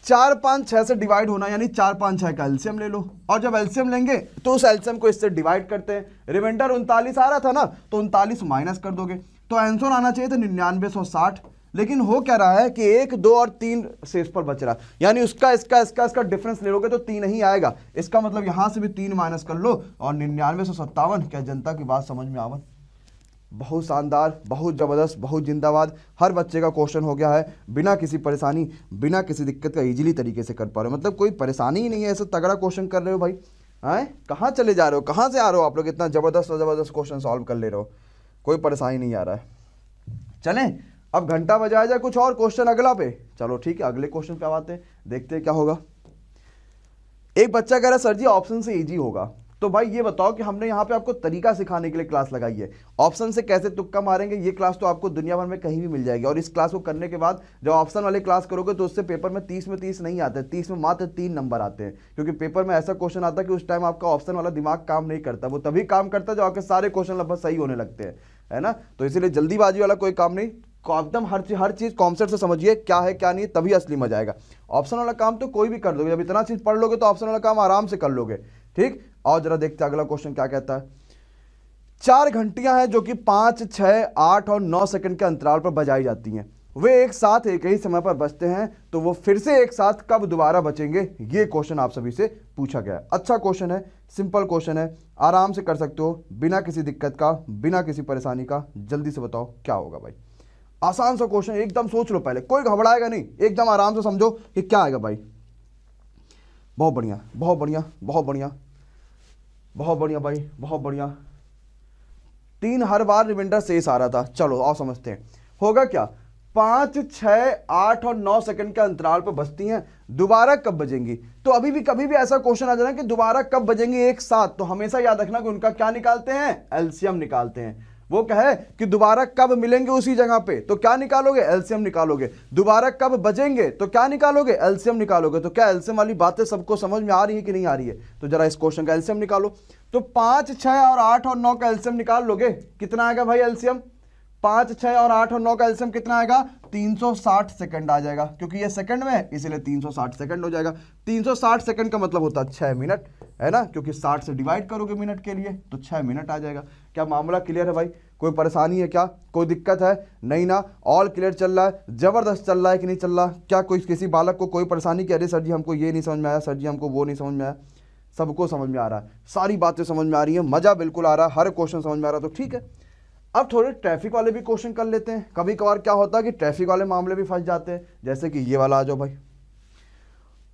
4, 5, 6 से डिवाइड होना, यानी 4, 5, 6 का एलसीएम ले लो और जब एलसीएम लेंगे तो उस एलसीएम को इससे डिवाइड करते हैं। रिमाइंडर 39 आ रहा था ना, तो 39 माइनस कर दोगे तो आंसर आना चाहिए था 9960। लेकिन हो क्या रहा है कि 1, 2 और 3 से इस पर बच रहा है, यानी उसका इसका डिफरेंस ले लोगे तो 3 ही आएगा। इसका मतलब यहां से भी 3 माइनस कर लो और 9957। क्या जनता की बात समझ में आवन? बहुत शानदार, बहुत ज़बरदस्त, बहुत जिंदाबाद। हर बच्चे का क्वेश्चन हो गया है बिना किसी परेशानी, बिना किसी दिक्कत का इजीली तरीके से कर पा रहे हो। मतलब कोई परेशानी ही नहीं है, ऐसा तगड़ा क्वेश्चन कर रहे हो भाई। हैं कहाँ चले जा रहे हो, कहाँ से आ रहे हो आप लोग, इतना ज़बरदस्त क्वेश्चन सॉल्व कर ले रहे हो, कोई परेशानी नहीं आ रहा है। चलें अब घंटा बजाया जाए कुछ और क्वेश्चन अगला पे। चलो ठीक है, अगले क्वेश्चन पे आते हैं, देखते हैं क्या होगा। एक बच्चा कह रहा है सर जी ऑप्शन से इजी होगा। तो भाई ये बताओ कि हमने यहाँ पे आपको तरीका सिखाने के लिए क्लास लगाई है, ऑप्शन से कैसे तुक्का मारेंगे। ये क्लास तो आपको दुनिया भर में कहीं भी मिल जाएगी और इस क्लास को करने के बाद जब ऑप्शन वाले क्लास करोगे तो उससे पेपर में 30 में 30 नहीं आते, 30 में मात्र 3 नंबर आते हैं, क्योंकि पेपर में ऐसा क्वेश्चन आता है कि उस टाइम आपका ऑप्शन वाला दिमाग काम नहीं करता। वो तभी काम करता है जब आपके सारे क्वेश्चन लगभग सही होने लगते हैं, है ना। तो इसीलिए जल्दीबाजी वाला कोई काम नहीं, एकदम हर चीज़ कॉन्सेप्ट से समझिए क्या है क्या नहीं, तभी असली मजा आएगा। ऑप्शन वाला काम तो कोई भी कर दोगे, जब इतना चीज़ पढ़ लोगे तो ऑप्शन वाला काम आराम से कर लोगे। ठीक, और जरा देखते हैं अगला क्वेश्चन क्या कहता है। 4 घंटियां हैं जो कि 5, 6, 8 और 9 सेकंड के अंतराल पर बजाई जाती हैं, वे एक साथ एक ही समय पर बजते हैं, तो वो फिर से एक साथ कब दोबारा बचेंगे। ये क्वेश्चन आप सभी से पूछा गया है। अच्छा क्वेश्चन है, सिंपल क्वेश्चन है, आराम से कर सकते हो बिना किसी दिक्कत का, बिना किसी परेशानी का। जल्दी से बताओ क्या होगा भाई। आसान सा क्वेश्चन, एकदम सोच लो पहले, कोई घबराएगा नहीं, एकदम आराम से समझो कि क्या आएगा भाई। बहुत बढ़िया बहुत बढ़िया बहुत बढ़िया बहुत बढ़िया भाई, बहुत बढ़िया। 3 हर बार रिमाइंडर शेष आ रहा था। चलो आओ समझते हैं होगा क्या। 5, 6, 8 और 9 सेकंड के अंतराल पर बजती हैं, दोबारा कब बजेंगी। तो अभी भी कभी भी ऐसा क्वेश्चन आ जाना कि दोबारा कब बजेंगी एक साथ, तो हमेशा याद रखना कि उनका क्या निकालते हैं, एलसीएम निकालते हैं। वो कहे कि दोबारा कब मिलेंगे उसी जगह पे, तो क्या निकालोगे, एलसीएम निकालोगे। दोबारा कब बजेंगे तो क्या निकालोगे, एलसीएम निकालोगे। तो क्या एलसीएम वाली बातें सबको समझ में आ रही है कि नहीं आ रही है, तो जरा इस क्वेश्चन का एलसीएम निकालो। तो 5, 6 और 8 और 9 का एलसीएम निकाल लोगे, कितना आएगा भाई एलसीएम। 5, 6 और 8 और 9 का एलसीएम कितना आएगा, 360 सेकंड आ जाएगा, क्योंकि ये सेकंड में है इसलिए 360 सेकंड हो जाएगा। 360 सेकंड का मतलब होता है 6 मिनट, है ना, क्योंकि 60 से डिवाइड करोगे मिनट के लिए तो 6 मिनट आ जाएगा। क्या मामला क्लियर है भाई, कोई परेशानी है क्या, कोई दिक्कत है नहीं ना, ऑल क्लियर चल रहा है, जबरदस्त चल रहा है कि नहीं चल रहा। क्या कोई किसी बालक को कोई परेशानी कि अरे सर जी हमको ये नहीं समझ में आया, सर जी हमको वो नहीं समझ में आया। सबको समझ में आ रहा है, सारी बातें समझ में आ रही है, मजा बिल्कुल आ रहा है, हर क्वेश्चन समझ में आ रहा है, तो ठीक है। अब थोड़े ट्रैफिक वाले भी क्वेश्चन कर लेते हैं। कभी कभार क्या होता है कि ट्रैफिक वाले मामले भी फंस जाते हैं, जैसे कि ये वाला आ जाओ भाई।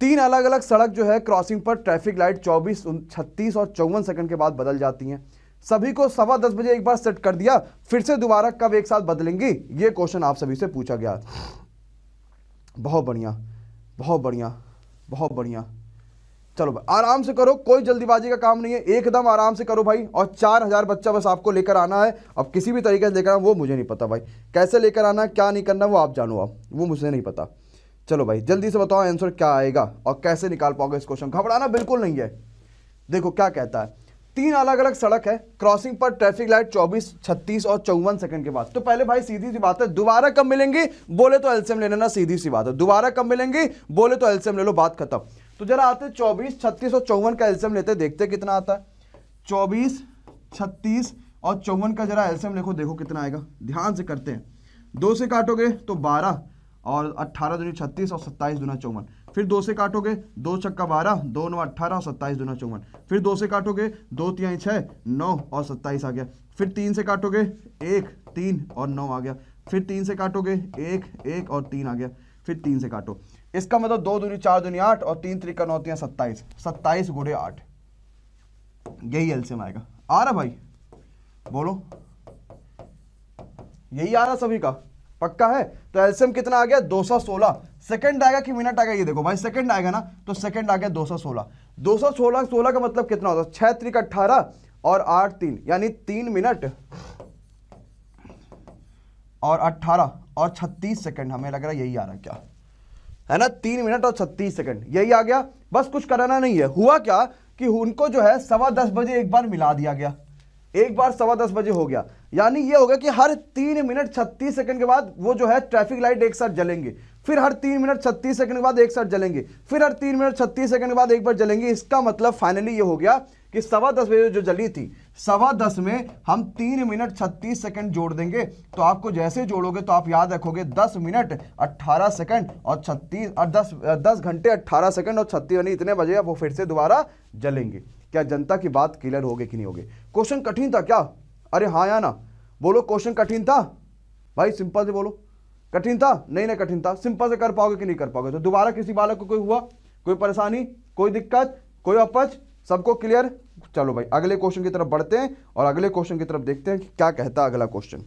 3 अलग अलग सड़क जो है क्रॉसिंग पर ट्रैफिक लाइट 24, 36 और 54 सेकंड के बाद बदल जाती हैं। सभी को 10:15 बजे एक बार सेट कर दिया, फिर से दोबारा कब एक साथ बदलेंगी, ये क्वेश्चन आप सभी से पूछा गया। बहुत बढ़िया बहुत बढ़िया बहुत बढ़िया। चलो भाई आराम से करो, कोई जल्दीबाजी का काम नहीं है, एकदम आराम से करो भाई। और 4000 बच्चा बस आपको लेकर आना है। अब किसी भी तरीके से लेकर आना वो मुझे नहीं पता भाई, कैसे लेकर आना क्या नहीं करना वो आप जानो, आप वो मुझे नहीं पता। चलो भाई जल्दी से बताओ आंसर क्या आएगा और कैसे निकाल पाओगे इस क्वेश्चन। घबराना बिल्कुल नहीं है। देखो क्या कहता है, 3 अलग अलग सड़क है, क्रॉसिंग पर ट्रैफिक लाइट 24, 36 और 54 सेकंड के बाद। तो पहले भाई सीधी सी बात है, दोबारा कब मिलेंगी बोले तो एलसीएम ले लेना, सीधी सी बात है। दोबारा कब मिलेंगी बोले तो एलसीएम ले लो, बात खत्म। तो जरा आते 24, 36 और 54 का एलसीएम लेते, देखते कितना आता है। 24, 36 और 54 का जरा एलसीएम लिखो, देखो कितना आएगा, ध्यान से करते हैं। 2 से काटोगे तो 12 और 18 दूनी 36 और 27 दूना 54। फिर 2 से काटोगे 2 छक्का 12, 2 9 18 और 27 दूना 54। फिर 2 से काटोगे 2 तिहाई 6, 9 और 27 आ गया। फिर 3 से काटोगे 1, 3 और 9 आ गया। फिर 3 से काटोगे 1, 1 और 3 आ गया। फिर 3 से काटो, इसका मतलब 2 दूनी 4 दूनी 8 और 3 त्रिका 9 तिहाई 27, 27 गुणे 8, यही एलसीएम आएगा। आ रहा भाई बोलो, यही आ रहा सभी का, पक्का है। तो एलसीएम कितना आ गया 216। सेकंड आएगा कि मिनट आएगा, ये देखो भाई सेकंड आएगा ना, तो सेकंड आ गया 216। 216 16 का मतलब कितना होता है, 6 त्रिक 18 और 8 3, यानी 3 मिनट और 18 और 36 सेकंड। हमें लग रहा है यही आ रहा है, क्या है ना, 3 मिनट और 36 सेकंड यही आ गया। बस कुछ कराना नहीं है। हुआ क्या कि उनको जो है 10:15 बजे एक बार मिला दिया गया, एक बार 10:15 बजे हो गया, यानी ये होगा कि हर 3 मिनट 36 सेकंड के बाद वो जो है ट्रैफिक लाइट एक साथ जलेंगे। फिर हर 3 मिनट 36 सेकंड के बाद एक साथ जलेंगे। फिर हर 3 मिनट 36 सेकंड के बाद एक बार जलेंगे। इसका मतलब फाइनली ये हो गया कि 10:15 बजे जो जली थी, 10:15 में हम 3 मिनट 36 सेकंड जोड़ देंगे। तो आपको जैसे जोड़ोगे तो आप याद रखोगे 10 मिनट 18 सेकंड और 36 और 10 घंटे 18 सेकंड और 36, यानी इतने बजे वो फिर से दोबारा जलेंगे। क्या जनता की बात क्लियर होगी कि नहीं होगी। क्वेश्चन कठिन था क्या, अरे हाँ या ना बोलो, क्वेश्चन कठिन था भाई, सिंपल से बोलो कठिन था, नहीं नहीं कठिन था। सिंपल से कर पाओगे कि नहीं कर पाओगे। तो दोबारा किसी बालक को कोई हुआ, कोई परेशानी, कोई दिक्कत, कोई अपच, सबको क्लियर। चलो भाई अगले क्वेश्चन की तरफ बढ़ते हैं और अगले क्वेश्चन की तरफ देखते हैं कि क्या कहता है अगला क्वेश्चन।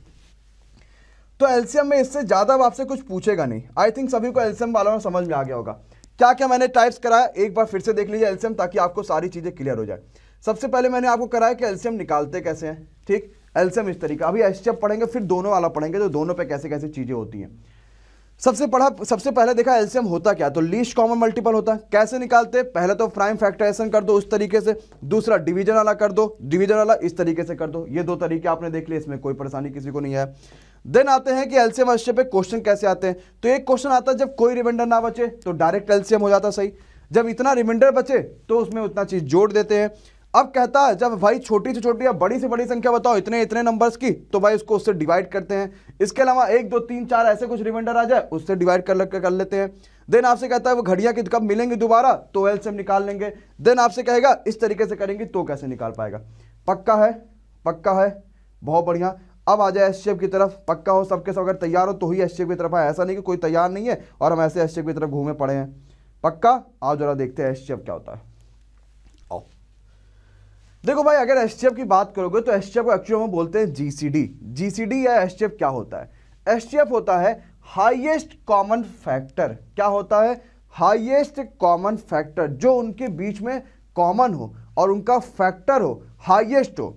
तो एलसीएम में इससे ज्यादा आपसे कुछ पूछेगा नहीं। आई थिंक सभी को एलसीएम वालों में समझ में आ गया होगा। क्या क्या मैंने टाइप्स कराया, एक बार फिर से देख लीजिए एलसीएम, ताकि आपको सारी चीजें क्लियर हो जाए। सबसे पहले मैंने आपको कराया कि एलसीएम निकालते कैसे हैं, ठीक। एलसीएम इस तरीका, अभी एचसीएफ पढ़ेंगे, फिर दोनों वाला पढ़ेंगे, तो दोनों पे कैसे कैसे चीजें होती हैं। सबसे पहले देखा एलसीएम होता क्या, तो लीस्ट कॉमन मल्टीपल होता है। कैसे निकालते हैं, पहले तो प्राइम फैक्टराइजेशन कर दो उस तरीके से, दूसरा डिवीजन वाला कर दो, डिवीजन वाला इस तरीके से कर दो। ये 2 तरीके आपने देख लिए, इसमें कोई परेशानी किसी को नहीं है। देन आते हैं कि एलसीएम एचसीएफ पे क्वेश्चन कैसे आते हैं। तो एक क्वेश्चन आता है जब कोई रिमाइंडर ना बचे तो डायरेक्ट एलसीएम हो जाता सही। जब इतना रिमाइंडर बचे तो उसमें उतना चीज जोड़ देते हैं। अब कहता है जब भाई छोटी से छोटी या बड़ी से बड़ी संख्या बताओ इतने इतने नंबर्स की, तो भाई उसको उससे डिवाइड करते हैं। इसके अलावा 1 2 3 4 ऐसे कुछ रिमाइंडर आ जाए उससे डिवाइड कर लेते हैं। देन आपसे कहता है वो घड़ियां कब मिलेंगी दोबारा, तो एलसीएम निकाल लेंगे। देन आपसे कहेगा इस तरीके से करेंगे तो कैसे निकाल पाएगा। पक्का है, पक्का है, बहुत बढ़िया। अब आ जाए एचसीएफ की तरफ, पक्का हो सबके सब, अगर तैयार हो तो ही एचसीएफ की तरफ आए, ऐसा नहीं कि कोई तैयार नहीं है और हम ऐसे एचसीएफ की तरफ घूमे पड़े हैं। पक्का आओ जरा देखते हैं एचसीएफ क्या होता है। आओ देखो भाई, अगर एचसीएफ की बात करोगे तो एचसीएफ को एक्चुअली हम बोलते हैं जीसीडी। जीसीडी या एचसीएफ क्या होता है? एचसीएफ होता है हाईएस्ट कॉमन फैक्टर। क्या होता है? हाईएस्ट कॉमन फैक्टर, जो उनके बीच में कॉमन हो और उनका फैक्टर हो हाईएस्ट हो।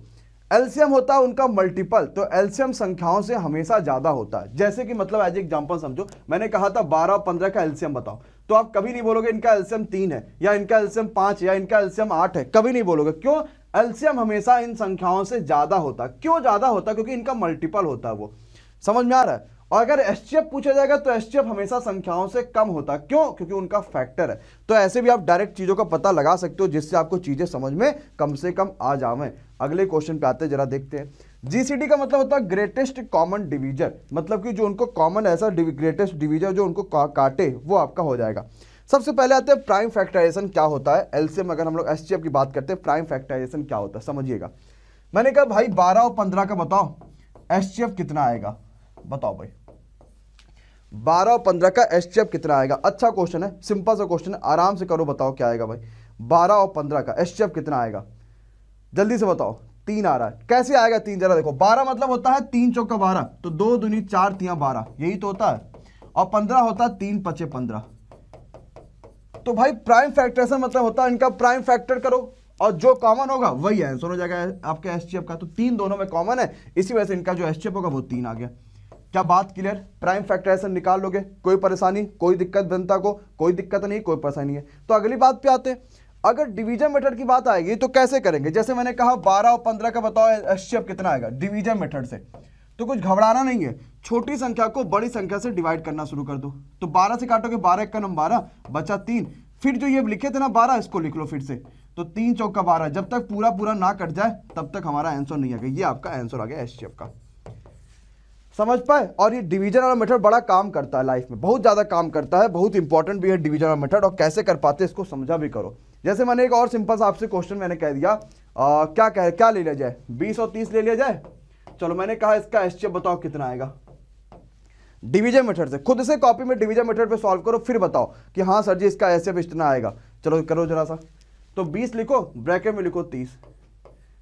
एलसीएम होता है उनका मल्टीपल, तो एलसीएम संख्याओं से हमेशा ज्यादा होता है। जैसे कि मतलब एज एग्जांपल समझो, मैंने कहा था 12 और 15 का एलसीएम बताओ, तो आप कभी नहीं बोलोगे इनका एलसीएम 3 है या इनका एलसीएम 5 या इनका एलसीएम 8 है, कभी नहीं बोलोगे। क्यों? एलसीएम हमेशा इन संख्याओं से ज्यादा होता है। क्यों ज्यादा होता है? क्योंकि इनका मल्टीपल होता है। वो समझ में आ रहा है? और अगर एचसीएफ पूछा जाएगा तो एचसीएफ हमेशा संख्याओं से कम होता है। क्यों? क्योंकि उनका फैक्टर है। तो ऐसे भी आप डायरेक्ट चीजों का पता लगा सकते हो जिससे आपको चीजें समझ में कम से कम आ जाए। अगले क्वेश्चन पे आते हैं, जरा देखते हैं। जीसीडी का मतलब होता है ग्रेटेस्ट कॉमन डिवीजर, मतलब कि जो उनको कॉमन ऐसा ग्रेटेस्ट डिवीजर जो उनको काटे वो आपका हो जाएगा। सबसे पहले आते हैं प्राइम फैक्टराइजेशन क्या होता है। एलसीएम अगर हम लोग एचसीएफ की बात करते हैं, प्राइम फैक्टराइजेशन क्या होता है समझिएगा। मैंने कहा भाई 12 और 15 का बताओ एचसीएफ कितना आएगा, बताओ भाई 12 और 15 का एचसीएफ कितना आएगा। अच्छा क्वेश्चन है, सिंपल सा क्वेश्चन है, आराम से करो, बताओ क्या आएगा भाई। 12 और 15 का एचसीएफ कितना आएगा, जल्दी से बताओ। 3 आ रहा है, कैसे आएगा 3? जरा देखो, 12 मतलब होता है 3 चौका 12, तो 2 दूनी 4 तिया 12, यही तो होता है। और 15 होता है 3 पचे 15। तो भाई प्राइम फैक्टराइजेशन मतलब होता है इनका प्राइम फैक्टर करो और जो कॉमन होगा वही आंसर हो जाएगा आपके एचसीएफ का। तो 3 दोनों में कॉमन है, इसी वजह से इनका जो एचसीएफ होगा वो 3 आ गया। क्या बात क्लियर? प्राइम फैक्टराइजेशन निकाल लोगे, कोई परेशानी, कोई दिक्कत जनता को, कोई दिक्कत नहीं, कोई परेशानी है। तो अगली बात पे आते हैं, अगर डिवीजन मेथड की बात आएगी तो कैसे करेंगे। जैसे मैंने कहा 12 और 15 का बताओ एचसीएफ कितना आएगा डिवीजन मेथड से। तो कुछ घबराना नहीं है, छोटी संख्या को बड़ी संख्या से डिवाइड करना शुरू कर दो। तो 12 से काटोगे, 12 1 का नंबर 12 बचा 3, फिर जो ये लिखे थे ना 12 इसको लिख लो फिर से, तो 3 चौका 12, जब तक पूरा पूरा ना कट जाए तब तक हमारा आंसर नहीं आएगा। ये आपका आंसर आ गया एचसीएफ का, समझ पाए। और ये डिवीजन वाला मेथड बड़ा काम करता है लाइफ में, बहुत ज्यादा काम करता है, बहुत इंपॉर्टेंट भी है डिवीजन वाला मेथड। और कैसे कर पाते इसको समझा भी करो। जैसे मैंने एक और सिंपल सा आपसे क्वेश्चन मैंने कह दिया, क्या ले लिया जाए, 20 और 30 ले लिया जाए। चलो मैंने कहा इसका एचसीएफ बताओ कितना आएगा डिवीजन मेथड से। खुद से कॉपी में डिवीजन मेथड पे सॉल्व करो, फिर बताओ कि हाँ सर जी इसका एचसीएफ इतना आएगा। चलो करो जरा सा, तो 20 लिखो, ब्रैकेट में लिखो 30,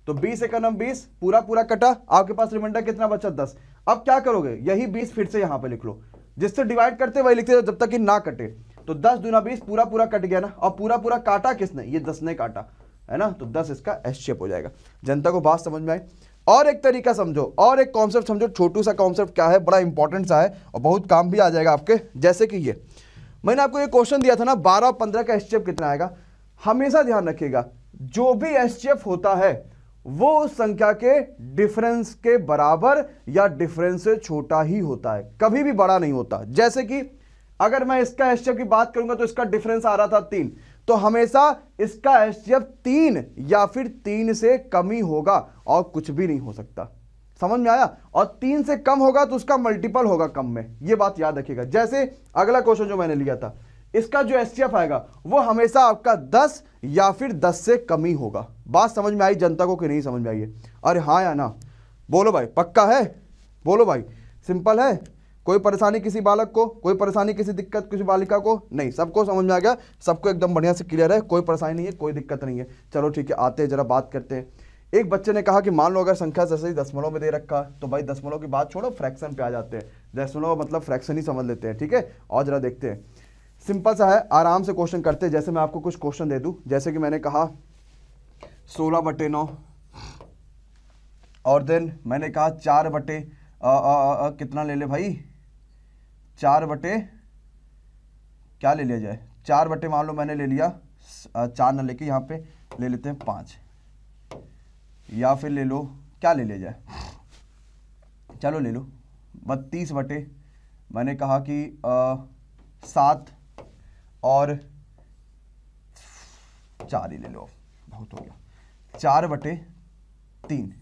तो 20 1 का नंबर 20, पूरा पूरा कटा, आपके पास रिमाइंडर कितना बचा 10। अब क्या करोगे, यही 20 फिर से यहां पे लिख लो, जिससे डिवाइड करते वही लिखते जब तक कि ना कटे। तो 10 दूना 20, पूरा पूरा कट गया ना, और पूरा पूरा काटा किसने, ये 10 ने काटा है ना, तो 10 इसका एचसीएफ हो जाएगा। जनता को बात समझ में आई? और एक तरीका समझो, और एक कॉन्सेप्ट समझो, छोटू सा कॉन्सेप्ट क्या है, बड़ा इंपॉर्टेंट सा है और बहुत काम भी आ जाएगा आपके। जैसे कि ये मैंने आपको ये क्वेश्चन दिया था ना 12 और 15 का एचसीएफ कितना आएगा। हमेशा ध्यान रखिएगा, जो भी एचसीएफ होता है वो उस संख्या के डिफरेंस के बराबर या डिफरेंस से छोटा ही होता है, कभी भी बड़ा नहीं होता। जैसे कि अगर मैं इसका एचसीएफ की बात करूंगा तो इसका डिफरेंस आ रहा था 3, तो हमेशा इसका एचसीएफ 3 या फिर 3 से कम ही होगा और कुछ भी नहीं हो सकता। समझ में आया? और 3 से कम होगा तो उसका मल्टीपल होगा कम में, ये बात याद रखिएगा। जैसे अगला क्वेश्चन जो मैंने लिया था, इसका जो एचसीएफ आएगा वो हमेशा आपका 10 या फिर 10 से कम ही होगा। बात समझ में आई जनता को कि नहीं समझ में आई है? अरे हाँ या ना बोलो भाई, पक्का है? बोलो भाई, सिंपल है, कोई परेशानी किसी बालक को, कोई परेशानी किसी दिक्कत किसी बालिका को नहीं, सबको समझ में आ गया, सबको एकदम बढ़िया से क्लियर है, कोई परेशानी नहीं है, कोई दिक्कत नहीं है। चलो ठीक है, आते हैं जरा बात करते हैं। एक बच्चे ने कहा कि मान लो अगर संख्या जैसे ही दशमलव में दे रखा, तो भाई दशमलव की बात छोड़ो, फ्रैक्शन पे आ जाते हैं। दशमलव मतलब फ्रैक्शन ही समझ लेते हैं, ठीक है। और जरा देखते हैं, सिंपल सा है, आराम से क्वेश्चन करते हैं। जैसे मैं आपको कुछ क्वेश्चन दे दूं, जैसे कि मैंने कहा 16/9, और देन मैंने कहा 4 बटे कितना ले ले भाई, 4 बटे क्या ले लिया जाए, 4 बटे मान लो मैंने ले लिया 4 न लेके यहाँ पे ले लेते हैं 5, या फिर ले लो क्या ले लिया जाए, चलो ले लो 32 बटे मैंने कहा कि 7 और 4 ही ले लो, बहुत हो गया, 4/3।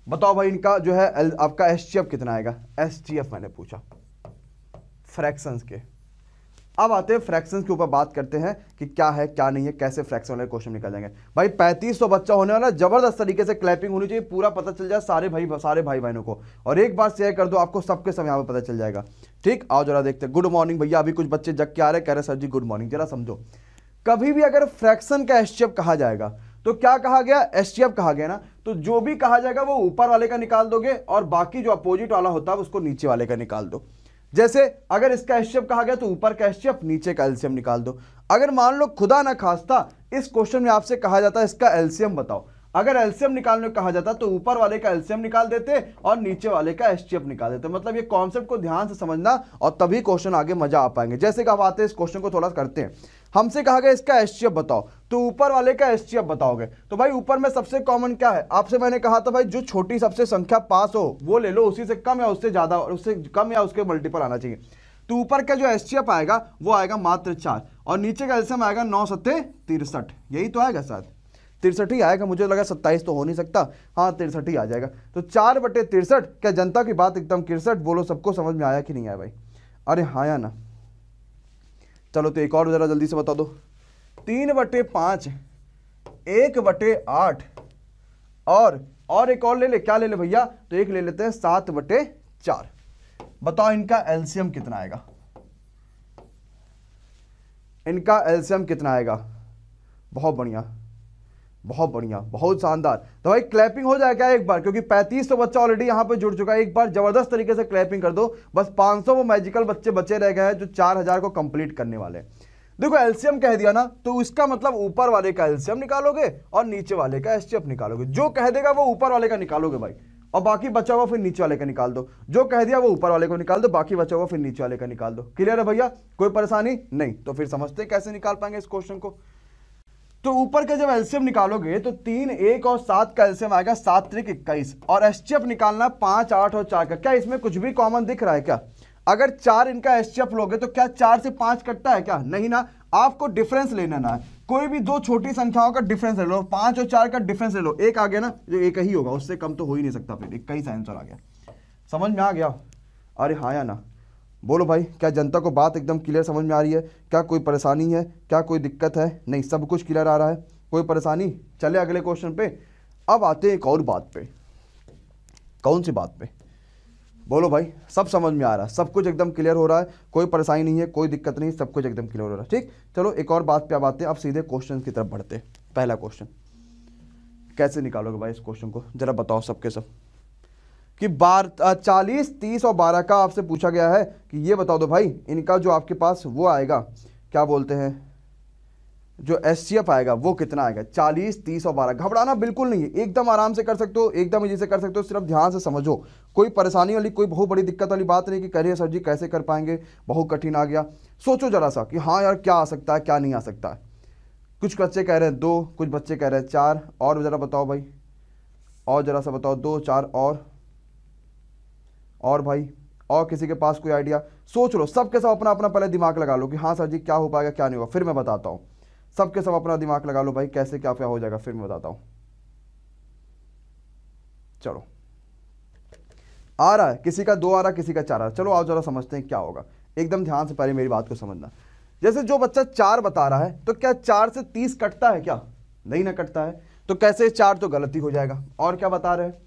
बताओ भाई इनका जो है आपका एचसीएफ कितना आएगा। एचसीएफ मैंने पूछा फ्रैक्शंस के। अब आते हैं फ्रैक्शंस के ऊपर, बात करते हैं कि क्या है क्या नहीं है, कैसे फ्रैक्शन वाले क्वेश्चन निकल जाएंगे। भाई 3500 बच्चा होने वाला, जबरदस्त तरीके से क्लैपिंग होनी चाहिए, पूरा पता चल जाए सारे भाई बहनों को, और एक बार शेयर कर दो, आपको सबके सब यहाँ पे पता चल जाएगा। ठीक, आओ जरा देखते हैं। गुड मॉर्निंग भैया, अभी कुछ बच्चे जग के आ रहे, कह रहे सर जी गुड मॉर्निंग। जरा समझो, कभी भी अगर फ्रैक्शन का एचसीएफ कहा जाएगा तो क्या कहा गया, एचसीएफ कहा गया ना, तो जो भी कहा जाएगा वो ऊपर वाले का निकाल दोगे और बाकी जो अपोजिट वाला होता है उसको नीचे वाले का निकाल दो। जैसे अगर इसका एचसीएफ कहा गया तो ऊपर का एचसीएफ, नीचे का एलसीएम निकाल दो। अगर मान लो खुदा ना खास्ता इस क्वेश्चन में आपसे कहा जाता है इसका एलसीएम बताओ, अगर एलसीएम निकालने को कहा जाता तो ऊपर वाले का एलसीएम निकाल देते और नीचे वाले का एचसीएफ निकाल देते। मतलब ये कॉन्सेप्ट को ध्यान से समझना और तभी क्वेश्चन आगे मजा आ पाएंगे। जैसे कि अब आते हैं इस क्वेश्चन को थोड़ा करते हैं। हमसे कहा गया इसका एचसीएफ बताओ, तो ऊपर वाले का एचसीएफ बताओगे, तो भाई ऊपर में सबसे कॉमन क्या है, आपसे मैंने कहा था भाई जो छोटी सबसे संख्या पास हो वो ले लो, उसी से कम या उससे ज्यादा, उससे कम या उसके मल्टीपल आना चाहिए। तो ऊपर का जो एचसीएफ आएगा वो आएगा मात्र 4 और नीचे का एलसीएम आएगा 9 सत्ते 63, यही तो आएगा शायद 63 ही आएगा, मुझे लगा 27 तो हो नहीं सकता, हाँ 63 ही आ जाएगा। तो 4/63, क्या जनता की बात एकदम 63, बोलो सबको समझ में आया कि नहीं आया भाई? अरे हाँ या ना? चलो तो एक और जरा जल्दी से बता दो। 3/5, 1/8 और एक और ले ले, क्या ले ले भैया? तो एक ले लेते हैं 7/4। बताओ इनका एलसीएम कितना आएगा, इनका एलसीएम कितना आएगा? बहुत बढ़िया, बहुत बढ़िया, बहुत शानदार। तो भाई क्लैपिंग हो जाए क्या एक बार, क्योंकि 3500 बच्चा ऑलरेडी यहां पे जुड़ चुका है। एक बार जबरदस्त तरीके से क्लैपिंग कर दो, बस 500 वो मैजिकल बच्चे बचे रह गए हैं जो 4000 को कंप्लीट करने वाले। देखो एलसीएम कह दिया ना, तो इसका मतलब ऊपर वाले का एलसीएम निकालोगे और नीचे वाले का एचसीएफ निकालोगे। जो कह देगा वो ऊपर वाले का निकालोगे भाई, और बाकी बचा हुआ फिर नीचे वाले का निकाल दो। जो कह दिया वो ऊपर वाले को निकाल दो, बाकी बचा हुआ फिर नीचे वाले का निकाल दो। क्लियर है भैया? कोई परेशानी नहीं? तो फिर समझते हैं कैसे निकाल पाएंगे इस क्वेश्चन को। तो ऊपर का जब एलसीएम निकालोगे तो 3, 1 और 7 का एलसीएम आएगा 7 त्रिक 21, और एचसीएफ निकालना 5, 8 और 4 का। क्या इसमें कुछ भी कॉमन दिख रहा है क्या? अगर 4 इनका एचसीएफ लोगे तो क्या 4 से 5 कटता है क्या? नहीं ना, आपको डिफरेंस लेना ना है। कोई भी दो छोटी संख्याओं का डिफरेंस ले लो, 5 और 4 का डिफरेंस ले लो, एक आ गया ना, जो एक ही होगा, उससे कम तो हो ही नहीं सकता, फिर 21 आंसर आ गया। समझ में आ गया? अरे हाँ या ना? बोलो भाई, क्या जनता को बात एकदम क्लियर समझ में आ रही है? क्या कोई परेशानी है? क्या कोई दिक्कत है? नहीं, सब कुछ क्लियर आ रहा है, कोई परेशानी? चले अगले क्वेश्चन पे। अब आते हैं एक और बात पे। कौन सी बात पे? बोलो भाई, सब समझ में आ रहा है, सब कुछ एकदम क्लियर हो रहा है, कोई परेशानी नहीं है, कोई दिक्कत नहीं, सब कुछ एकदम क्लियर हो रहा है। ठीक, चलो एक और बात पे अब आते हैं। अब सीधे क्वेश्चन की तरफ बढ़ते हैं। पहला क्वेश्चन कैसे निकालोगे भाई इस क्वेश्चन को, जरा बताओ सबके सब। कि 40, 30 और 12 का आपसे पूछा गया है कि ये बता दो भाई, इनका जो आपके पास वो आएगा, क्या बोलते हैं, जो एचसीएफ आएगा वो कितना आएगा? 40, 30 और 12। घबराना बिल्कुल नहीं है, एकदम आराम से कर सकते हो, एकदम इजी से कर सकते हो, सिर्फ ध्यान से समझो। कोई परेशानी वाली, कोई बहुत बड़ी दिक्कत वाली बात नहीं कि करिए सर जी कैसे कर पाएंगे, बहुत कठिन आ गया। सोचो जरा सा कि हाँ यार क्या आ सकता है, क्या नहीं आ सकता है। कुछ बच्चे कह रहे हैं 2, कुछ बच्चे कह रहे हैं 4, और जरा बताओ भाई, और जरा सा बताओ, 2, 4 और भाई, और किसी के पास कोई आइडिया? सोच लो, सबके सब अपना अपना पहले दिमाग लगा लो कि हाँ सर जी क्या हो पाएगा क्या नहीं होगा, फिर मैं बताता हूँ। सबके सब अपना दिमाग लगा लो भाई, कैसे क्या हो जाएगा, फिर मैं बताता हूँ। चलो, आ रहा है किसी का 2 आ रहा है, किसी का 4 आ रहा है। चलो आओ जरा समझते हैं क्या होगा, एकदम ध्यान से पहले मेरी बात को समझना। जैसे जो बच्चा 4 बता रहा है, तो क्या 4 से 30 कटता है क्या? नहीं ना कटता है, तो कैसे 4 तो गलत ही हो जाएगा। और क्या बता रहे हैं?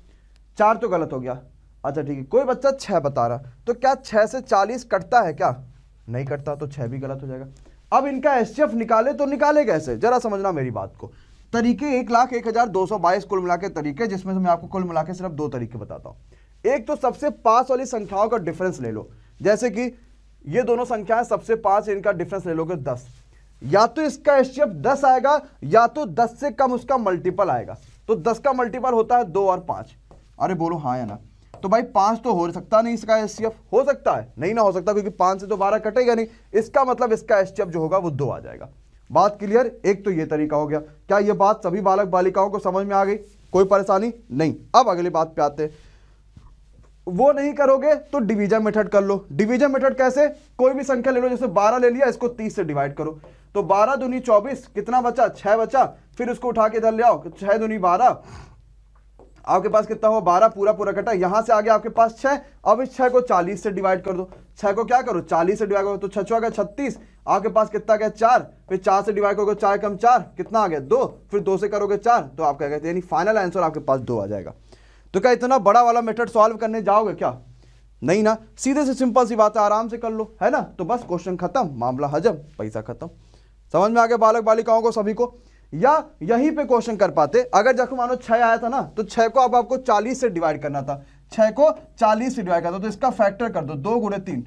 4 तो गलत हो गया। अच्छा ठीक है, कोई बच्चा 6 बता रहा, तो क्या 6 से 40 कटता है क्या? नहीं कटता, तो 6 भी गलत हो जाएगा। अब इनका एचसीएफ निकाले तो निकाले कैसे, जरा समझना मेरी बात को। तरीके 1,01,222 कुल मिला के तरीके, जिसमें से मैं आपको कुल मिला के सिर्फ 2 तरीके बताता हूं। एक तो सबसे पास वाली संख्याओं का डिफरेंस ले लो, जैसे कि ये दोनों संख्याएं सबसे पास, इनका डिफरेंस ले लोगे 10, या तो इसका एचसीएफ 10 आएगा या तो 10 से कम उसका मल्टीपल आएगा। तो 10 का मल्टीपल होता है 2 और 5। अरे बोलो हाँ या ना? तो भाई 5 तो हो सकता नहीं, इसका एचसीएफ हो सकता है? नहीं ना हो सकता, क्योंकि 5 से तो 12 कटेगा नहीं। इसका मतलब इसका एचसीएफ जो होगा वो 2 आ जाएगा। बात क्लियर? एक तो ये तरीका हो गया। क्या ये बात सभी बालक बालिकाओं को समझ में आ गई? कोई परेशानी नहीं? अब अगली बात पे आते हैं। वो नहीं करोगे तो डिवीजन मेथड कर लो। डिवीजन मेथड कैसे? कोई भी संख्या ले लो, जैसे 12 ले लिया, इसको 30 से डिवाइड करो, तो 12 दूनी 24, कितना बचा? 6 बचा। फिर उसको उठा के इधर ले आओ, 6 दूनी 12 आपके पास कितना हुआ 12, पूरा पूरा कटा, यहां से आगे आपके पास 6। अब इस 6 को 40 से डिवाइड कर दो, 6 को क्या करो 40 से डिवाइड करो, तो 6 आ गया 36। आपके पास कितना गया 4, फिर 4 से डिवाइड करोगे 4 कम 4 कितना आ गया 2, फिर 2 से करोगे 4, तो आप क्या कहते हैं यानी फाइनल आंसर आपके पास 2 आ जाएगा। तो क्या इतना बड़ा वाला मेथड सॉल्व करने जाओगे क्या? नहीं ना, सीधे से सिंपल सी बात है, आराम से कर लो, है ना। तो बस क्वेश्चन खत्म, मामला हजम, पैसा खत्म। समझ में आ गया बालक बालिकाओं को सभी को? या यहीं पे क्वेश्चन कर पाते, अगर जब मानो 6 आया था ना, तो 6 को अब आपको 40 से डिवाइड करना था, 6 को 40 से डिवाइड करना, तो इसका फैक्टर कर दो 2 गुणे 3,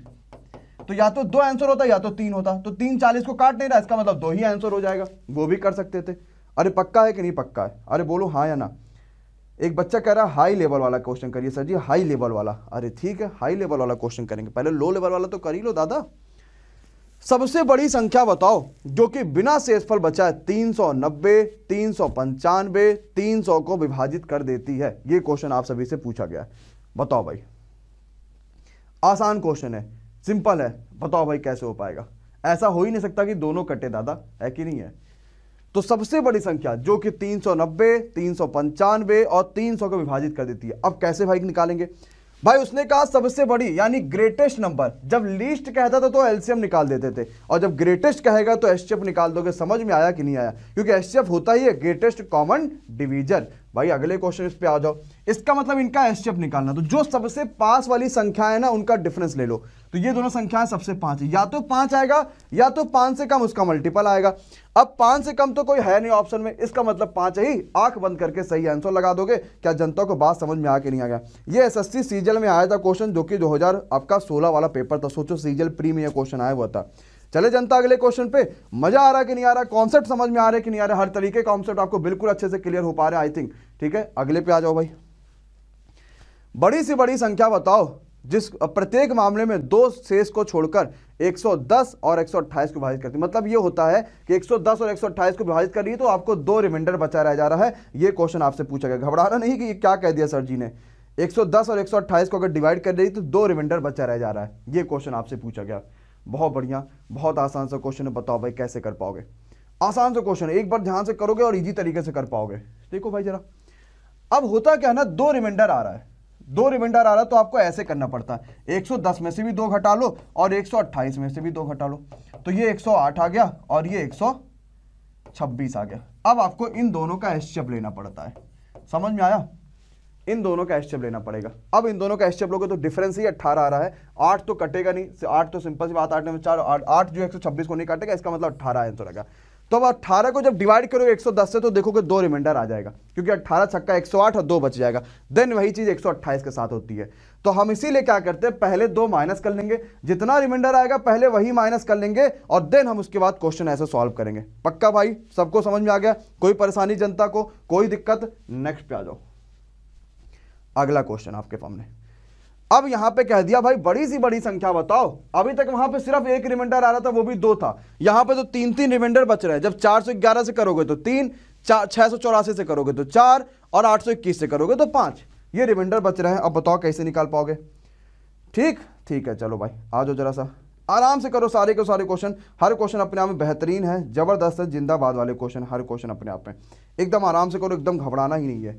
तो या तो 2 आंसर होता या तो 3 होता, तो 3 40 को काट नहीं रहा, इसका मतलब 2 ही आंसर हो जाएगा, वो भी कर सकते थे। अरे पक्का है कि नहीं पक्का है? अरे बोलो हाँ या ना। एक बच्चा कह रहा है हाई लेवल वाला क्वेश्चन करिए सर जी, हाई लेवल वाला। अरे ठीक है, हाई लेवल वाला क्वेश्चन करेंगे, पहले लो लेवल वाला तो कर ही लो दादा। सबसे बड़ी संख्या बताओ जो कि बिना शेषफल बचा है 390, 395, 300 को विभाजित कर देती है। ये क्वेश्चन आप सभी से पूछा गया है, बताओ भाई। आसान क्वेश्चन है, सिंपल है, बताओ भाई कैसे हो पाएगा? ऐसा हो ही नहीं सकता कि दोनों कटे दादा, है कि नहीं है? तो सबसे बड़ी संख्या जो कि 390, 395 और 300 को विभाजित कर देती है। अब कैसे भाई निकालेंगे? भाई उसने कहा सबसे बड़ी यानी ग्रेटेस्ट नंबर, जब लीस्ट कहता था तो एलसीएम निकाल देते थे, और जब ग्रेटेस्ट कहेगा तो एचसीएफ निकाल दोगे। समझ में आया कि नहीं आया? क्योंकि एचसीएफ होता ही है ग्रेटेस्ट कॉमन डिवीजन। भाई अगले क्वेश्चन इस पे आ जाओ, इसका मतलब इनका एचसीएफ निकालना, तो जो सबसे पास वाली संख्या है ना उनका डिफरेंस ले लो। तो ये दोनों संख्याएं सबसे 5 है, या तो 5 आएगा या तो 5 से कम उसका मल्टीपल आएगा। अब 5 से कम तो कोई है नहीं ऑप्शन में, इसका मतलब 5 ही, आंख बंद करके सही आंसर लगा दोगे। क्या जनता को बात समझ में आ के नहीं आ गया? ये एसएससी सीजीएल में आया था क्वेश्चन, जो कि 2016 वाला पेपर था। सोचो सीजीएल प्री में यह क्वेश्चन आया हुआ था। चले जनता अगले क्वेश्चन पे, मजा आ रहा है कि नहीं आ रहा? कॉन्सेप्ट समझ में आ रहा है कि नहीं आ रहा? हर तरीके का कॉन्सेप्ट आपको बिल्कुल अच्छे से क्लियर हो पा रहा है आई थिंक। ठीक है, अगले पे आ जाओ भाई। बड़ी से बड़ी संख्या बताओ जिस प्रत्येक मामले में 2 शेष को छोड़कर 110 और 128 को विभाजित करती है। मतलब ये होता है कि 110 और 128 को विभाजित कर रही है तो आपको 2 रिमाइंडर बचा रह जा रहा है। ये क्वेश्चन आपसे पूछा गया, घबराना नहीं कि ये क्या कह दिया सर जी ने। 110 और 128 को अगर डिवाइड कर रही तो 2 रिमाइंडर बचा रह जा रहा है। ये क्वेश्चन आपसे पूछा गया। बहुत बढ़िया, बहुत आसान सा क्वेश्चन है। बताओ भाई कैसे कर पाओगे? आसान सा क्वेश्चन है, एक बार ध्यान से करोगे और इजी तरीके से कर पाओगे। देखो भाई जरा, अब होता क्या है ना, 2 रिमाइंडर आ रहा है, 2 रिमाइंडर आ रहा है तो आपको ऐसे करना पड़ता है, 110 में से भी 2 घटा लो और 128 में से भी 2 घटा लो, तो ये 108 आ गया और ये 126 आ गया। अब आपको इन दोनों का एचसीएफ लेना पड़ता है। समझ में आया? इन दोनों का एचसीएफ लेना पड़ेगा। अब इन दोनों का एचसीएफ लोगे तो डिफरेंस ही 18 आ रहा है। 8 तो कटेगा नहीं, 8 तो सिंपल सी बात, 8 में 4, 8 जो 126 को नहीं काटेगा, इसका मतलब 18 आंसर आएगा। तो अब 18 को जब डिवाइड करो 110 से तो देखोगे 2 रिमाइंडर आ जाएगा, क्योंकि 18 छक्का 108 और 2 बच जाएगा। देन वही चीज 128 के साथ होती है। तो हम इसीलिए क्या करते हैं, पहले 2 माइनस कर लेंगे, जितना रिमाइंडर आएगा पहले वही माइनस कर लेंगे और देन हम उसके बाद क्वेश्चन ऐसे सॉल्व करेंगे। पक्का भाई? सबको समझ में आ गया? कोई परेशानी जनता को, कोई दिक्कत? नेक्स्ट पे आ जाओ। अगला क्वेश्चन आपके सामने। अब यहां पे कह दिया भाई बड़ी सी बड़ी संख्या बताओ। अभी तक वहां पे सिर्फ 1 रिमाइंडर आ रहा था, वो भी 2 था। यहां पे तो 3 रिमाइंडर बच रहे हैं। जब 411 से करोगे तो 3, 684 से करोगे तो 4 और 821 से करोगे तो 5, ये रिमाइंडर बच रहे हैं। अब बताओ कैसे निकाल पाओगे? ठीक है, चलो भाई आ जाओ, जरा सा आराम से करो सारे के सारे क्वेश्चन। हर क्वेश्चन अपने आप में बेहतरीन है, जबरदस्त है, जिंदाबाद वाले क्वेश्चन, हर क्वेश्चन अपने आप में एकदम आराम से करो, एकदम घबराना ही नहीं है।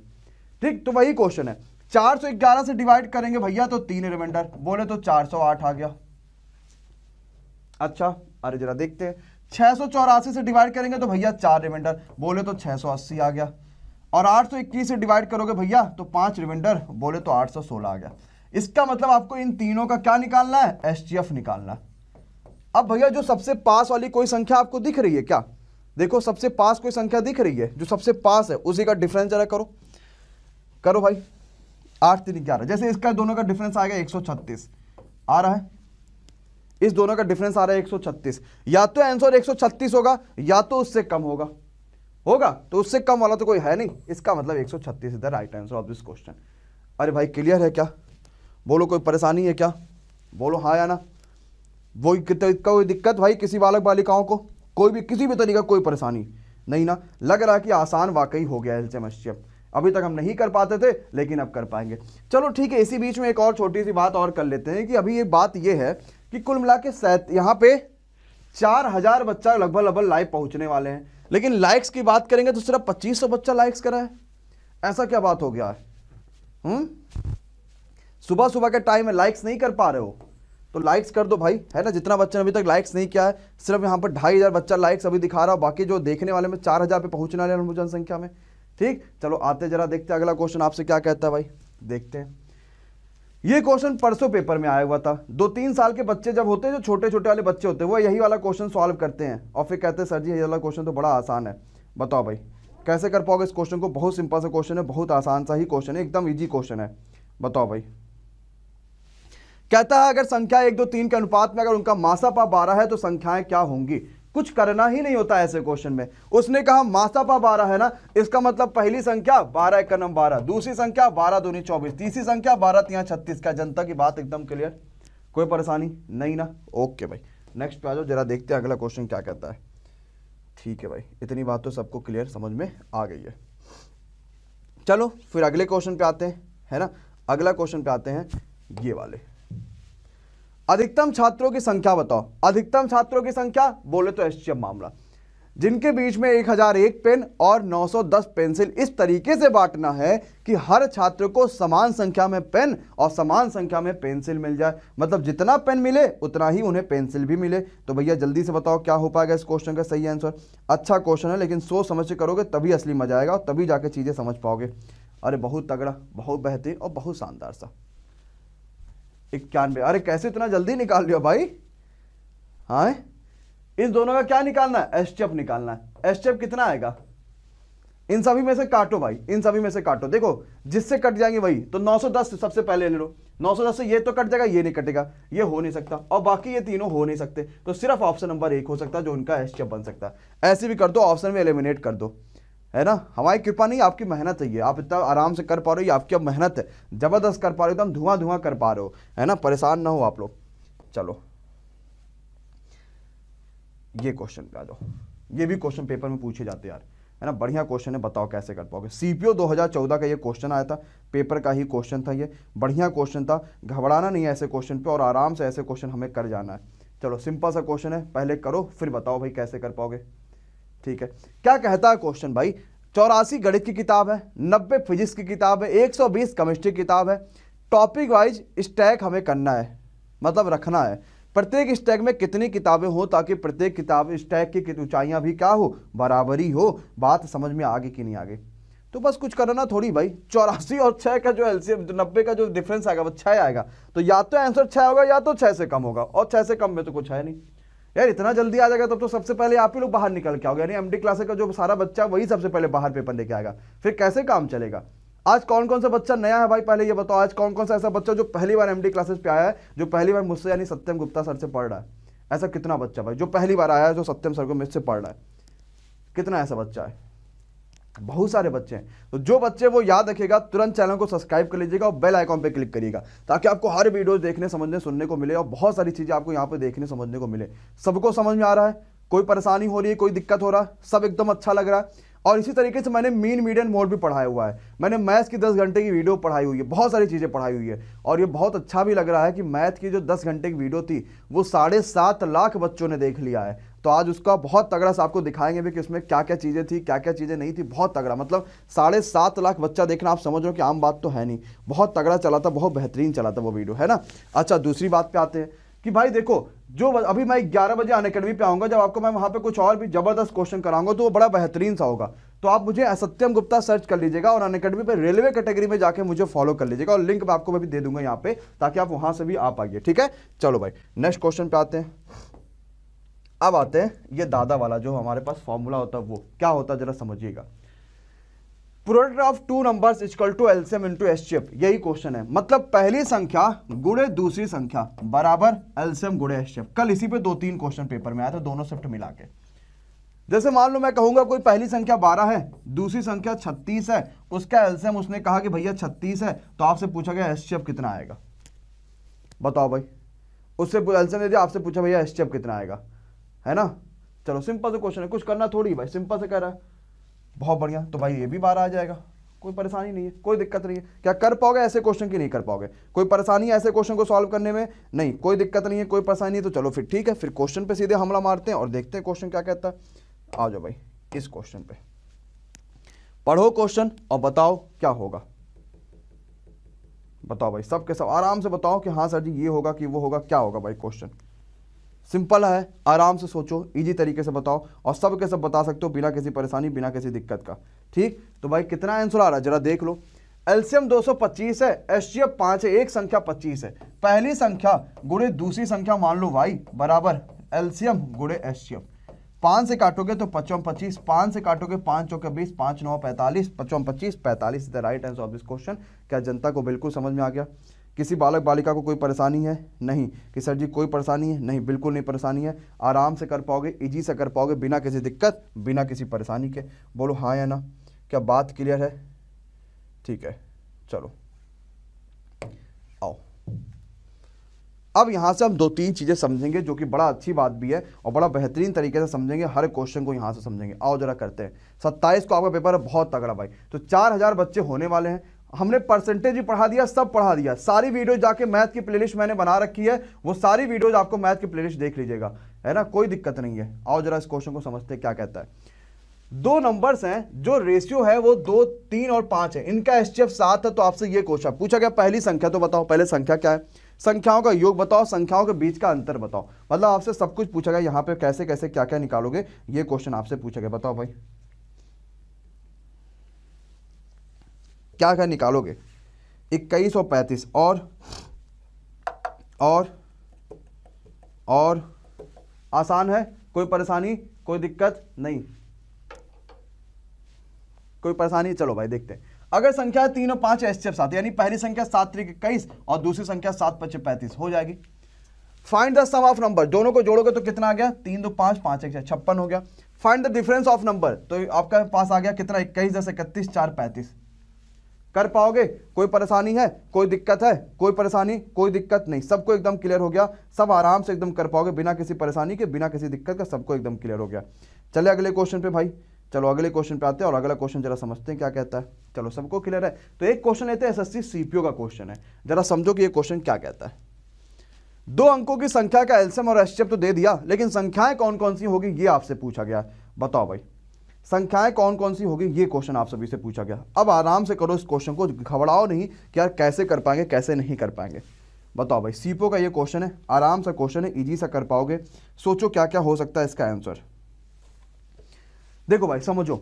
ठीक, तो वही क्वेश्चन है, 411 से डिवाइड करेंगे भैया तो 3 रिमाइंडर, बोले तो 408 आ गया। अच्छा, अरे जरा देखते हैं, 684 से डिवाइड करेंगे तो भैया 4 रिमाइंडर, बोले तो 680 आ गया। और 821 से डिवाइड करोगे भैया तो 5 रिमाइंडर, बोले तो 816 आ गया। इसका मतलब आपको इन तीनों का क्या निकालना है? एचसीएफ निकालना है। अब भैया जो सबसे पास वाली कोई संख्या आपको दिख रही है क्या? देखो सबसे पास कोई संख्या दिख रही है, जो सबसे पास है उसी का डिफरेंस जरा करो भाई। 8 3 11, जैसे इसका दोनों का डिफरेंस आएगा 136 आ रहा है, इस दोनों का डिफरेंस आ रहा है 136। या तो आंसर 136 होगा या तो उससे कम होगा, तो उससे कम वाला तो कोई है नहीं, इसका मतलब 136 is the right answer of this question. अरे भाई क्लियर है क्या? बोलो कोई परेशानी है क्या? बोलो हाँ या ना। कोई दिक्कत भाई किसी बालक बालिकाओं को, कोई भी किसी भी तरीका कोई परेशानी नहीं ना? लग रहा है कि आसान वाकई हो गया एलसीएम एचसीएफ। अभी तक हम नहीं कर पाते थे लेकिन अब कर पाएंगे। चलो ठीक है, इसी बीच में एक और छोटी सी बात और कर लेते हैं कि अभी ये बात ये है कि कुल मिला के यहाँ पे 4000 बच्चा लगभग लाइव पहुंचने वाले हैं, लेकिन लाइक्स की बात करेंगे तो सिर्फ 2500 बच्चा लाइक्स करा है। ऐसा क्या बात हो गया है? सुबह सुबह के टाइम में लाइक्स नहीं कर पा रहे हो तो लाइक्स कर दो भाई, है ना। जितना बच्चे ने अभी तक लाइक्स नहीं किया है, सिर्फ यहाँ पर 2500 बच्चा लाइक्स अभी दिखा रहा है, बाकी जो देखने वाले में 4000 पे पहुंचने वाले हैं जनसंख्या में। ठीक, चलो आते जरा देखते हैं अगला क्वेश्चन आपसे क्या कहता है भाई, देखते हैं। ये क्वेश्चन परसों पेपर में आया हुआ था। 2-3 साल के बच्चे जब होते हैं, जो छोटे छोटे वाले बच्चे होते हैं, वो यही वाला क्वेश्चन सॉल्व करते हैं और फिर कहते हैं सर जी ये वाला क्वेश्चन तो बड़ा आसान है। बताओ भाई कैसे कर पाओगे इस क्वेश्चन को। बहुत सिंपल सा क्वेश्चन है, बहुत आसान सा ही क्वेश्चन है, एकदम इजी क्वेश्चन है। बताओ भाई, कहता है अगर संख्या 1, 2, 3 के अनुपात में अगर उनका मासापा 12 है तो संख्याएं क्या होंगी। कुछ करना ही नहीं होता ऐसे क्वेश्चन में। उसने कहा मासापा 12 है ना, इसका मतलब पहली संख्या 12 1 12, दूसरी संख्या 12 दूनी 24, तीसरी संख्या 12 3 36। क्या जनता की बात एकदम क्लियर, कोई परेशानी नहीं ना। ओके भाई, नेक्स्ट पे आ जाओ, जरा देखते हैं अगला क्वेश्चन क्या कहता है। ठीक है भाई, इतनी बात तो सबको क्लियर समझ में आ गई है। चलो फिर अगले क्वेश्चन पे आते हैं, है ना। अगला क्वेश्चन पे आते हैं, ये वाले। अधिकतम छात्रों की संख्या बताओ। अधिकतम छात्रों की संख्या बोले तो एसटीएफ मामला, जिनके बीच में 1001 पेन और 910 पेंसिल इस तरीके से बांटना है कि हर छात्र को समान संख्या में पेन और समान संख्या में पेंसिल मिल जाए। मतलब जितना पेन मिले उतना ही उन्हें पेंसिल भी मिले। तो भैया जल्दी से बताओ क्या हो पाएगा इस क्वेश्चन का सही आंसर। अच्छा क्वेश्चन है, लेकिन सोच समझ के करोगे तभी असली मजा आएगा और तभी जाके चीजें समझ पाओगे। अरे बहुत तगड़ा, बहुत बेहतरीन और बहुत शानदार सा। 91। अरे कैसे इतना जल्दी निकाल लिया भाई। हाँ, इन दोनों का क्या निकालना है, एसटीएफ निकालना है। एसटीएफ कितना आएगा, इन सभी में से काटो भाई, इन सभी में से काटो। देखो जिससे कट जाएंगे वही, तो 910 सबसे पहले ले लो। 910 से ये तो कट जाएगा, ये नहीं कटेगा, ये हो नहीं सकता, और बाकी ये तीनों हो नहीं सकते। तो सिर्फ ऑप्शन नंबर 1 हो सकता है जो उनका एसटीएफ बन सकता है। ऐसे भी कर दो, ऑप्शन में एलिमिनेट कर दो, है ना। हमारी कृपा नहीं, आपकी मेहनत है ये। आप इतना आराम से कर पा रहे हो, ये आपकी अब मेहनत है, जबरदस्त कर पा रहे हो, एकदम धुआं धुआं कर पा रहे हो, है ना। परेशान ना हो आप लोग। चलो ये क्वेश्चन पे आ जाओ। ये भी क्वेश्चन पेपर में पूछे जाते हैं यार, है ना। बढ़िया क्वेश्चन है, बताओ कैसे कर पाओगे। सीपीओ 2014 का ये क्वेश्चन आया था, पेपर का ही क्वेश्चन था ये। बढ़िया क्वेश्चन था, घबराना नहीं है ऐसे क्वेश्चन पे, और आराम से ऐसे क्वेश्चन हमें कर जाना है। चलो सिंपल सा क्वेश्चन है, पहले करो फिर बताओ भाई कैसे कर पाओगे। ठीक है, क्या कहता है क्वेश्चन भाई। 84 गणित की किताब है, 90 फिजिक्स की किताब है, 120 केमिस्ट्री की किताब है। टॉपिक वाइज स्टैक हमें करना है, मतलब रखना है। प्रत्येक स्टैक में कितनी किताबें हो ताकि प्रत्येक किताब स्टैक की ऊंचाइयां भी क्या हो, बराबरी हो। बात समझ में आगे कि नहीं आगे, तो बस कुछ करना थोड़ी भाई। 84 और 6 का जो एलसीएम 90 का जो डिफरेंस आएगा वो 6 आएगा। तो या तो आंसर 6 होगा या तो 6 से कम होगा, और 6 से कम में तो कुछ है नहीं यार। इतना जल्दी आ जाएगा तब तो सबसे पहले आप ही लोग बाहर निकल के आओगे, यानी एमडी क्लासेस का जो सारा बच्चा वही सबसे पहले बाहर पेपर लेके आएगा। फिर कैसे काम चलेगा। आज कौन कौन सा बच्चा नया है भाई, पहले ये बताओ। आज कौन कौन सा ऐसा बच्चा जो पहली बार एमडी क्लासेस पे आया है, जो पहली बार मुझसे यानी सत्यम गुप्ता सर से पढ़ रहा है। ऐसा कितना बच्चा भाई जो पहली बार आया है, जो सत्यम सर को मुझसे पढ़ रहा है। कितना ऐसा बच्चा है, बहुत सारे बच्चे हैं। तो जो बच्चे वो याद रखेगा, तुरंत चैनल को सब्सक्राइब कर लीजिएगा और बेल आइकॉन पे क्लिक करिएगा, ताकि आपको हर वीडियो देखने समझने सुनने को मिले और बहुत सारी चीजें आपको यहाँ पे देखने समझने को मिले। सबको समझ में आ रहा है, कोई परेशानी हो रही है, कोई दिक्कत हो रहा है, सब एकदम अच्छा लग रहा है। और इसी तरीके से मैंने मीन मीडियन मोड भी पढ़ाया हुआ है। मैंने मैथ्स की 10 घंटे की वीडियो पढ़ाई हुई है, बहुत सारी चीज़ें पढ़ाई हुई है। और ये बहुत अच्छा भी लग रहा है कि मैथ की जो 10 घंटे की वीडियो थी वो 7.5 लाख बच्चों ने देख लिया है। तो आज उसका बहुत तगड़ा सा आपको दिखाएंगे भी कि उसमें क्या क्या चीज़ें थी, क्या क्या चीज़ें नहीं थी। बहुत तगड़ा, मतलब 7.5 लाख बच्चा देखना, आप समझ रहे हो कि आम बात तो है नहीं। बहुत तगड़ा चला था, बहुत बेहतरीन चला था वो वीडियो, है ना। अच्छा दूसरी बात पे आते हैं कि भाई देखो, जो अभी मैं 11 बजे अनअकैडमी पे आऊंगा, जब आपको मैं वहां पे कुछ और भी जबरदस्त क्वेश्चन कराऊंगा तो वो बड़ा बेहतरीन सा होगा। तो आप मुझे सत्यम गुप्ता सर्च कर लीजिएगा और अनअकैडमी पे रेलवे कैटेगरी में जाके मुझे फॉलो कर लीजिएगा, और लिंक मैं आपको मैं भी दे दूंगा यहाँ पे, ताकि आप वहां से भी आ पाइए। ठीक है, चलो भाई नेक्स्ट क्वेश्चन पे आते हैं। अब आते हैं ये दादा वाला, जो हमारे पास फॉर्मूला होता है वो क्या होता है जरा समझिएगा। Product of two numbers equal to LCM into HCF, यही क्वेश्चन है। मतलब पहली संख्या गुणे दूसरी संख्या बराबर एलसीएम गुणे एचसीएफ। कल इसी पे 2-3 क्वेश्चन पेपर में आया था, दोनों शिफ्ट मिला के। जैसे मान लो मैं कहूंगा कोई पहली संख्या 12 है, दूसरी संख्या 36 है, उसका एलसीएम उसने कहा कि भैया 36 है, तो आपसे पूछा गया एचसीएफ कितना आएगा। बताओ भाई, उससे एलसीएम दे दिया, आपसे पूछा भैया एचसीएफ कितना आएगा, है ना। चलो सिंपल से क्वेश्चन है, कुछ करना थोड़ी भाई, सिंपल से कह रहा है। बहुत बढ़िया, तो भाई ये भी 12 आ जाएगा, कोई परेशानी नहीं है, कोई दिक्कत नहीं है। क्या कर पाओगे ऐसे क्वेश्चन की, नहीं कर पाओगे। कोई परेशानी है ऐसे क्वेश्चन को सॉल्व करने में, नहीं कोई दिक्कत नहीं है, कोई परेशानी नहीं। तो चलो फिर ठीक है, फिर क्वेश्चन पे सीधे हमला मारते हैं और देखते हैं क्वेश्चन क्या कहता है। आ जाओ भाई इस क्वेश्चन पे, पढ़ो क्वेश्चन और बताओ क्या होगा। बताओ भाई, सब के सब आराम से बताओ कि हाँ सर जी ये होगा कि वो होगा, क्या होगा भाई क्वेश्चन। सिंपल है, आराम से सोचो, इजी तरीके से बताओ और सब के सब बता सकते हो बिना किसी परेशानी, बिना किसी दिक्कत का। ठीक, तो भाई कितना आंसर आ रहा है जरा देख लो। एलसीएम 225 है, एचसीएफ 5 है, एक संख्या 25 है। पहली संख्या गुणे दूसरी संख्या मान लो y बराबर एलसीएम गुणे एचसीएफ। 5 से काटोगे तो 55 25, 5 से काटोगे 5 चौके 20, 5 9 45, 55 25 45 the right answer of this question. क्या जनता को बिल्कुल समझ में आ गया? किसी बालक बालिका को कोई परेशानी है? नहीं। कि सर जी कोई परेशानी है? नहीं, बिल्कुल नहीं परेशानी है। आराम से कर पाओगे, इजी से कर पाओगे, बिना किसी दिक्कत, बिना किसी परेशानी के। बोलो हाँ या ना, क्या बात क्लियर है? ठीक है, चलो आओ। अब यहां से हम 2-3 चीजें समझेंगे जो कि बड़ा अच्छी बात भी है और बड़ा बेहतरीन तरीके से समझेंगे, हर क्वेश्चन को यहां से समझेंगे। आओ जरा करते हैं। 27 को आपका पेपर है, बहुत तगड़ा भाई। तो 4000 बच्चे होने वाले हैं। हमने परसेंटेज भी पढ़ा दिया, सब पढ़ा दिया। सारी वीडियो जाके मैथ की प्लेलिस्ट मैंने बना रखी है, वो सारी वीडियोज आपको मैथ की प्लेलिस्ट देख लीजिएगा, है ना, कोई दिक्कत नहीं है। आओ जरा इस क्वेश्चन को समझते हैं क्या कहता है। 2 नंबर्स हैं जो रेशियो है वो 2, 3 और 5 है, इनका एचसीएफ 7 है। तो आपसे ये क्वेश्चन पूछा गया पहली संख्या, तो बताओ पहले संख्या क्या है, संख्याओं का योग बताओ, संख्याओं के बीच का अंतर बताओ। मतलब आपसे सब कुछ पूछा गया, यहाँ पे कैसे कैसे क्या क्या निकालोगे ये क्वेश्चन आपसे पूछा गया। बताओ भाई क्या क्या निकालोगे। 21 और 35 और आसान है, कोई परेशानी, कोई दिक्कत नहीं, कोई परेशानी। चलो भाई देखते हैं। अगर संख्या 3 और 5 एचसीएफ 7, यानी पहली संख्या 7 3 21 और दूसरी संख्या 7 5 35 हो जाएगी। Find the sum of number, दोनों को जोड़ोगे तो कितना आ गया, 3 2 5 5 1 56 हो गया। Find the difference of number, तो आपका पास आ गया कितना, 21 10 31 4 35। कर पाओगे? कोई परेशानी है, कोई दिक्कत है, कोई परेशानी, कोई दिक्कत नहीं, सबको एकदम क्लियर हो गया। सब आराम से एकदम कर पाओगे बिना किसी परेशानी के, बिना किसी दिक्कत का, सबको एकदम क्लियर हो गया। चले अगले क्वेश्चन पे भाई, चलो अगले क्वेश्चन पे आते हैं और अगला क्वेश्चन जरा समझते हैं क्या कहता है। चलो सबको क्लियर है, तो एक क्वेश्चन लेते हैं, एसएससी सीपीओ का क्वेश्चन है, जरा समझो कि ये क्वेश्चन क्या कहता है। 2 अंकों की संख्या का एलसीएम और एचसीएफ तो दे दिया, लेकिन संख्याएं कौन कौन सी होगी ये आपसे पूछा गया। बताओ भाई संख्याएं कौन कौन सी होगी, ये क्वेश्चन आप सभी से पूछा गया। अब आराम से करो इस क्वेश्चन को, घबराओ नहीं कि यार कैसे कर पाएंगे कैसे नहीं कर पाएंगे। बताओ भाई सीपीओ का ये क्वेश्चन है, आराम से क्वेश्चन है, इजी सा कर पाओगे। सोचो क्या क्या हो सकता है इसका आंसर। देखो भाई समझो,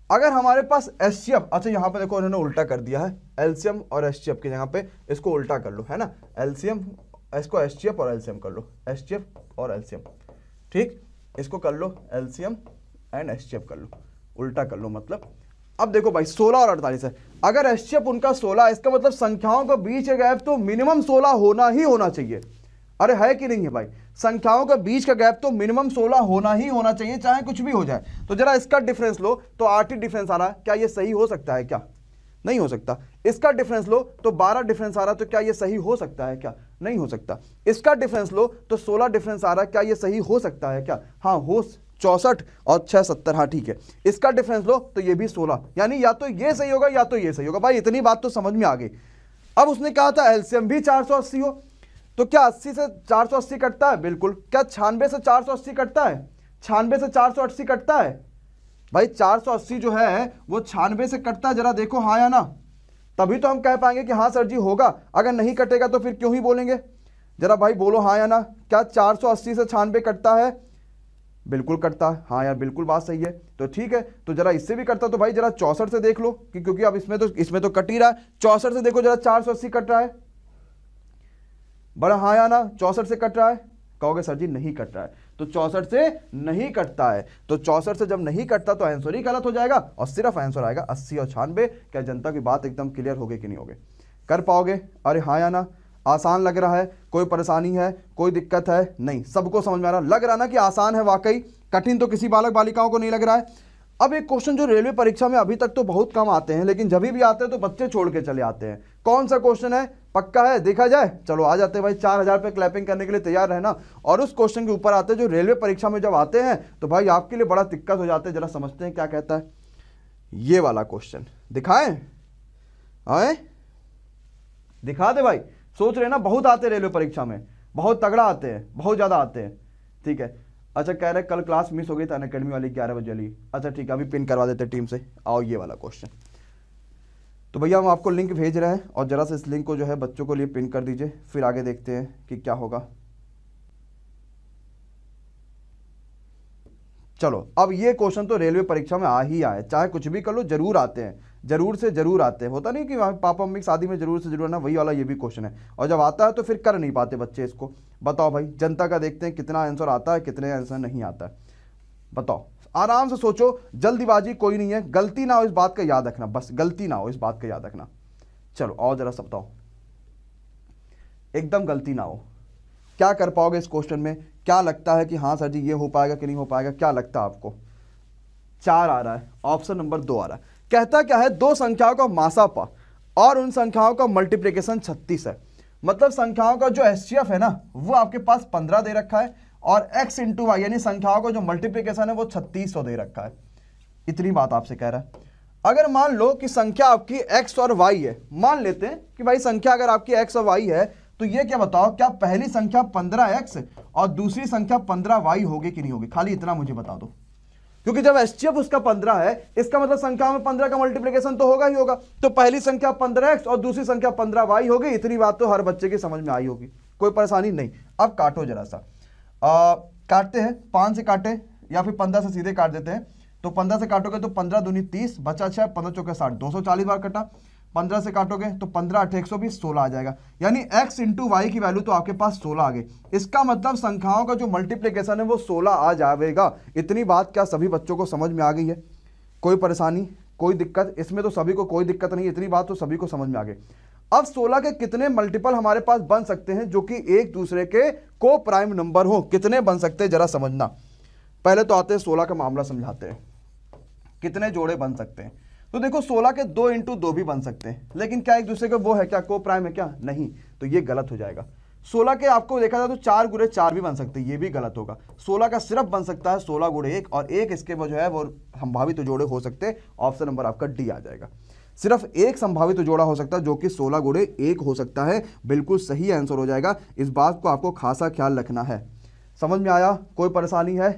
अगर हमारे पास एचसीएफ, अच्छा यहाँ पे देखो उन्होंने उल्टा कर दिया है, एलसीएम और एचसीएफ की जगह पे इसको उल्टा कर लो, है ना, एलसीएम इसको एचसीएफ और एलसीएम कर लो, एचसीएफ और एलसीएम। ठीक, इसको कर लो एलसीएम एंड एचसीएफ कर लो, उल्टा कर लो मतलब। अब देखो भाई 16 और 48 है, अगर एचसीएफ उनका 16, इसका मतलब संख्याओं के बीच का गैप तो मिनिमम 16 होना ही होना चाहिए। अरे है कि नहीं है भाई, संख्याओं के बीच का गैप तो मिनिमम 16 होना ही होना चाहिए, चाहे कुछ भी हो जाए। तो जरा इसका डिफरेंस लो तो 8 ही डिफरेंस आ रहा है, क्या ये सही हो सकता है? क्या नहीं हो सकता। इसका डिफरेंस लो तो 12 डिफरेंस आ रहा है, तो क्या ये सही हो सकता है? क्या नहीं हो सकता। इसका डिफरेंस लो तो 16 डिफरेंस आ रहा है, क्या ये सही हो सकता है? क्या हाँ हो, 64 और 6 70, हाँ ठीक है। इसका डिफरेंस लो तो ये भी 16, यानी या तो ये सही होगा या तो ये सही होगा। भाई इतनी बात तो समझ में आ गई। अब उसने कहा था एलसीएम भी 480 हो, तो क्या 80 से 480 कटता है? बिल्कुल। क्या 96 से 480 कटता है? 96 से 480 कटता है भाई, 480 जो है वो 96 से कटता है, जरा देखो हाँ या ना, तभी तो हम कह पाएंगे कि हाँ सर जी होगा। अगर नहीं कटेगा तो फिर क्यों ही बोलेंगे, जरा भाई बोलो हाँ या ना। क्या 480 से 96 कटता है? बिल्कुल कटता है, हाँ यार बिल्कुल बात सही है। तो ठीक है, तो जरा इससे भी कटता, तो भाई जरा 64 से देख लो कि क्योंकि अब इसमें तो कट ही रहा है। 64 से देखो जरा, 480 कट रहा है, बड़ा हाँ या ना, 64 से कट रहा है? कहोगे सर जी नहीं कट रहा है, तो 64 से नहीं कटता है। तो 64 से जब नहीं कटता तो आंसर ही गलत हो जाएगा और सिर्फ आंसर आएगा 80 और 96। क्या जनता की बात एकदम क्लियर होगी कि नहीं होगी? कर पाओगे? अरे हाँ या ना, आसान लग रहा है, कोई परेशानी है, कोई दिक्कत है? नहीं, सबको समझ में आ रहा, लग रहा ना कि आसान है वाकई, कठिन तो किसी बालक बालिकाओं को नहीं लग रहा है। अब एक क्वेश्चन जो रेलवे परीक्षा में अभी तक तो बहुत कम आते हैं, लेकिन जब भी आते हैं तो बच्चे छोड़ के चले आते हैं। कौन सा क्वेश्चन है? पक्का है? देखा जाए, चलो आ जाते हैं भाई, 4000 पे क्लैपिंग करने के लिए तैयार रहना। और उस क्वेश्चन के ऊपर आते हैं जो रेलवे परीक्षा में जब आते हैं तो भाई आपके लिए बड़ा दिक्कत हो जाते हैं। जरा समझते हैं क्या कहता है ये वाला क्वेश्चन, दिखाएं? आए दिखा दे भाई, सोच रहे ना, बहुत आते हैं रेलवे परीक्षा में, बहुत तगड़ा आते हैं, बहुत ज्यादा आते हैं। ठीक है, अच्छा कह रहे कल क्लास मिस हो गई था अनअकैडमी वाली 11 बजे वाली। अच्छा ठीक है, अभी पिन करवा देते टीम से। आओ ये वाला क्वेश्चन, तो भैया हम आपको लिंक भेज रहे हैं और जरा से इस लिंक को जो है बच्चों को लिए पिन कर दीजिए, फिर आगे देखते हैं कि क्या होगा। चलो, अब ये क्वेश्चन तो रेलवे परीक्षा में आ ही आए, चाहे कुछ भी कर लो जरूर आते हैं, जरूर से जरूर आते हैं। होता नहीं कि पापा मम्मी की शादी में जरूर से जरूर ना, वही वाला ये भी क्वेश्चन है। और जब आता है तो फिर कर नहीं पाते बच्चे इसको। बताओ भाई, जनता का देखते हैं कितना आंसर आता है, कितने आंसर नहीं आता है। बताओ, आराम से सोचो, जल्दीबाजी कोई नहीं है, गलती ना हो इस बात का याद रखना, बस गलती ना हो इस बात का याद रखना। चलो और जरा सा बताओ, एकदम गलती ना हो। क्या कर पाओगे इस क्वेश्चन में? क्या लगता है कि हाँ सर जी ये हो पाएगा कि नहीं हो पाएगा? क्या लगता है आपको? 4 आ रहा है, ऑप्शन नंबर 2 आ रहा है। कहता क्या है, दो संख्याओं का मासापा और उन संख्याओं का मल्टीप्लिकेशन 36 है। मतलब संख्याओं का जो एचसीएफ है ना, वो आपके पास 15 दे रखा है और x इंटू वाई यानी संख्याओं का जो मल्टीप्लिकेशन है वो 3600 दे रखा है। इतनी बात आपसे कह रहा है। अगर मान लो कि संख्या आपकी x और y है, मान लेते हैं कि भाई संख्या अगर आपकी x और y है, तो ये क्या बताओ, क्या पहली संख्या 15x और दूसरी संख्या 15y होगी कि नहीं होगी? खाली इतना मुझे बता दो, क्योंकि जब एचसीएफ उसका 15 है, इसका मतलब संख्या में 15 का मल्टीप्लिकेशन तो होगा ही होगा। तो पहली संख्या 15x और दूसरी संख्या 15y होगी। इतनी बात तो हर बच्चे की समझ में आई होगी, कोई परेशानी नहीं। अब काटो जरा सा, काटते हैं, 5 से काटे या फिर 15 से सीधे काट देते हैं। तो 15 से काटोगे तो 15 दूनी 30, बचा 6, 15 चौके 60, 240 बार कटा। 15 से काटोगे तो 15 8 120, 16 आ जाएगा। यानी x इंटू वाई की वैल्यू तो आपके पास 16 आ गई। इसका मतलब संख्याओं का जो मल्टीप्लिकेशन है वो 16 आ जाएगा। इतनी बात क्या सभी बच्चों को समझ में आ गई है? कोई परेशानी, कोई दिक्कत? इसमें तो सभी को कोई दिक्कत नहीं, इतनी बात तो सभी को समझ में आ गई। अब 16 के कितने मल्टीपल हमारे पास बन सकते हैं जो कि एक दूसरे के को प्राइम नंबर हो? कितने बन सकते हैं जरा समझना। पहले तो आते हैं 16 का मामला समझाते हैं, कितने जोड़े बन सकते हैं। तो देखो 16 के 2 इंटू 2 भी बन सकते हैं, लेकिन क्या एक दूसरे के वो है क्या, को प्राइम है क्या? नहीं, तो ये गलत हो जाएगा। 16 के आपको देखा जाए तो 4 गुणे 4 भी बन सकते हैं, ये भी गलत होगा। 16 का सिर्फ बन सकता है 16 गुणे 1 और एक इसके जो है वो संभावित जोड़े हो सकते हैं। ऑप्शन नंबर आपका डी आ जाएगा। सिर्फ एक संभावित जोड़ा हो सकता है जो कि 16 गुणे 1 हो सकता है। बिल्कुल सही आंसर हो जाएगा। इस बात को आपको खासा ख्याल रखना है। समझ में आया? कोई परेशानी है?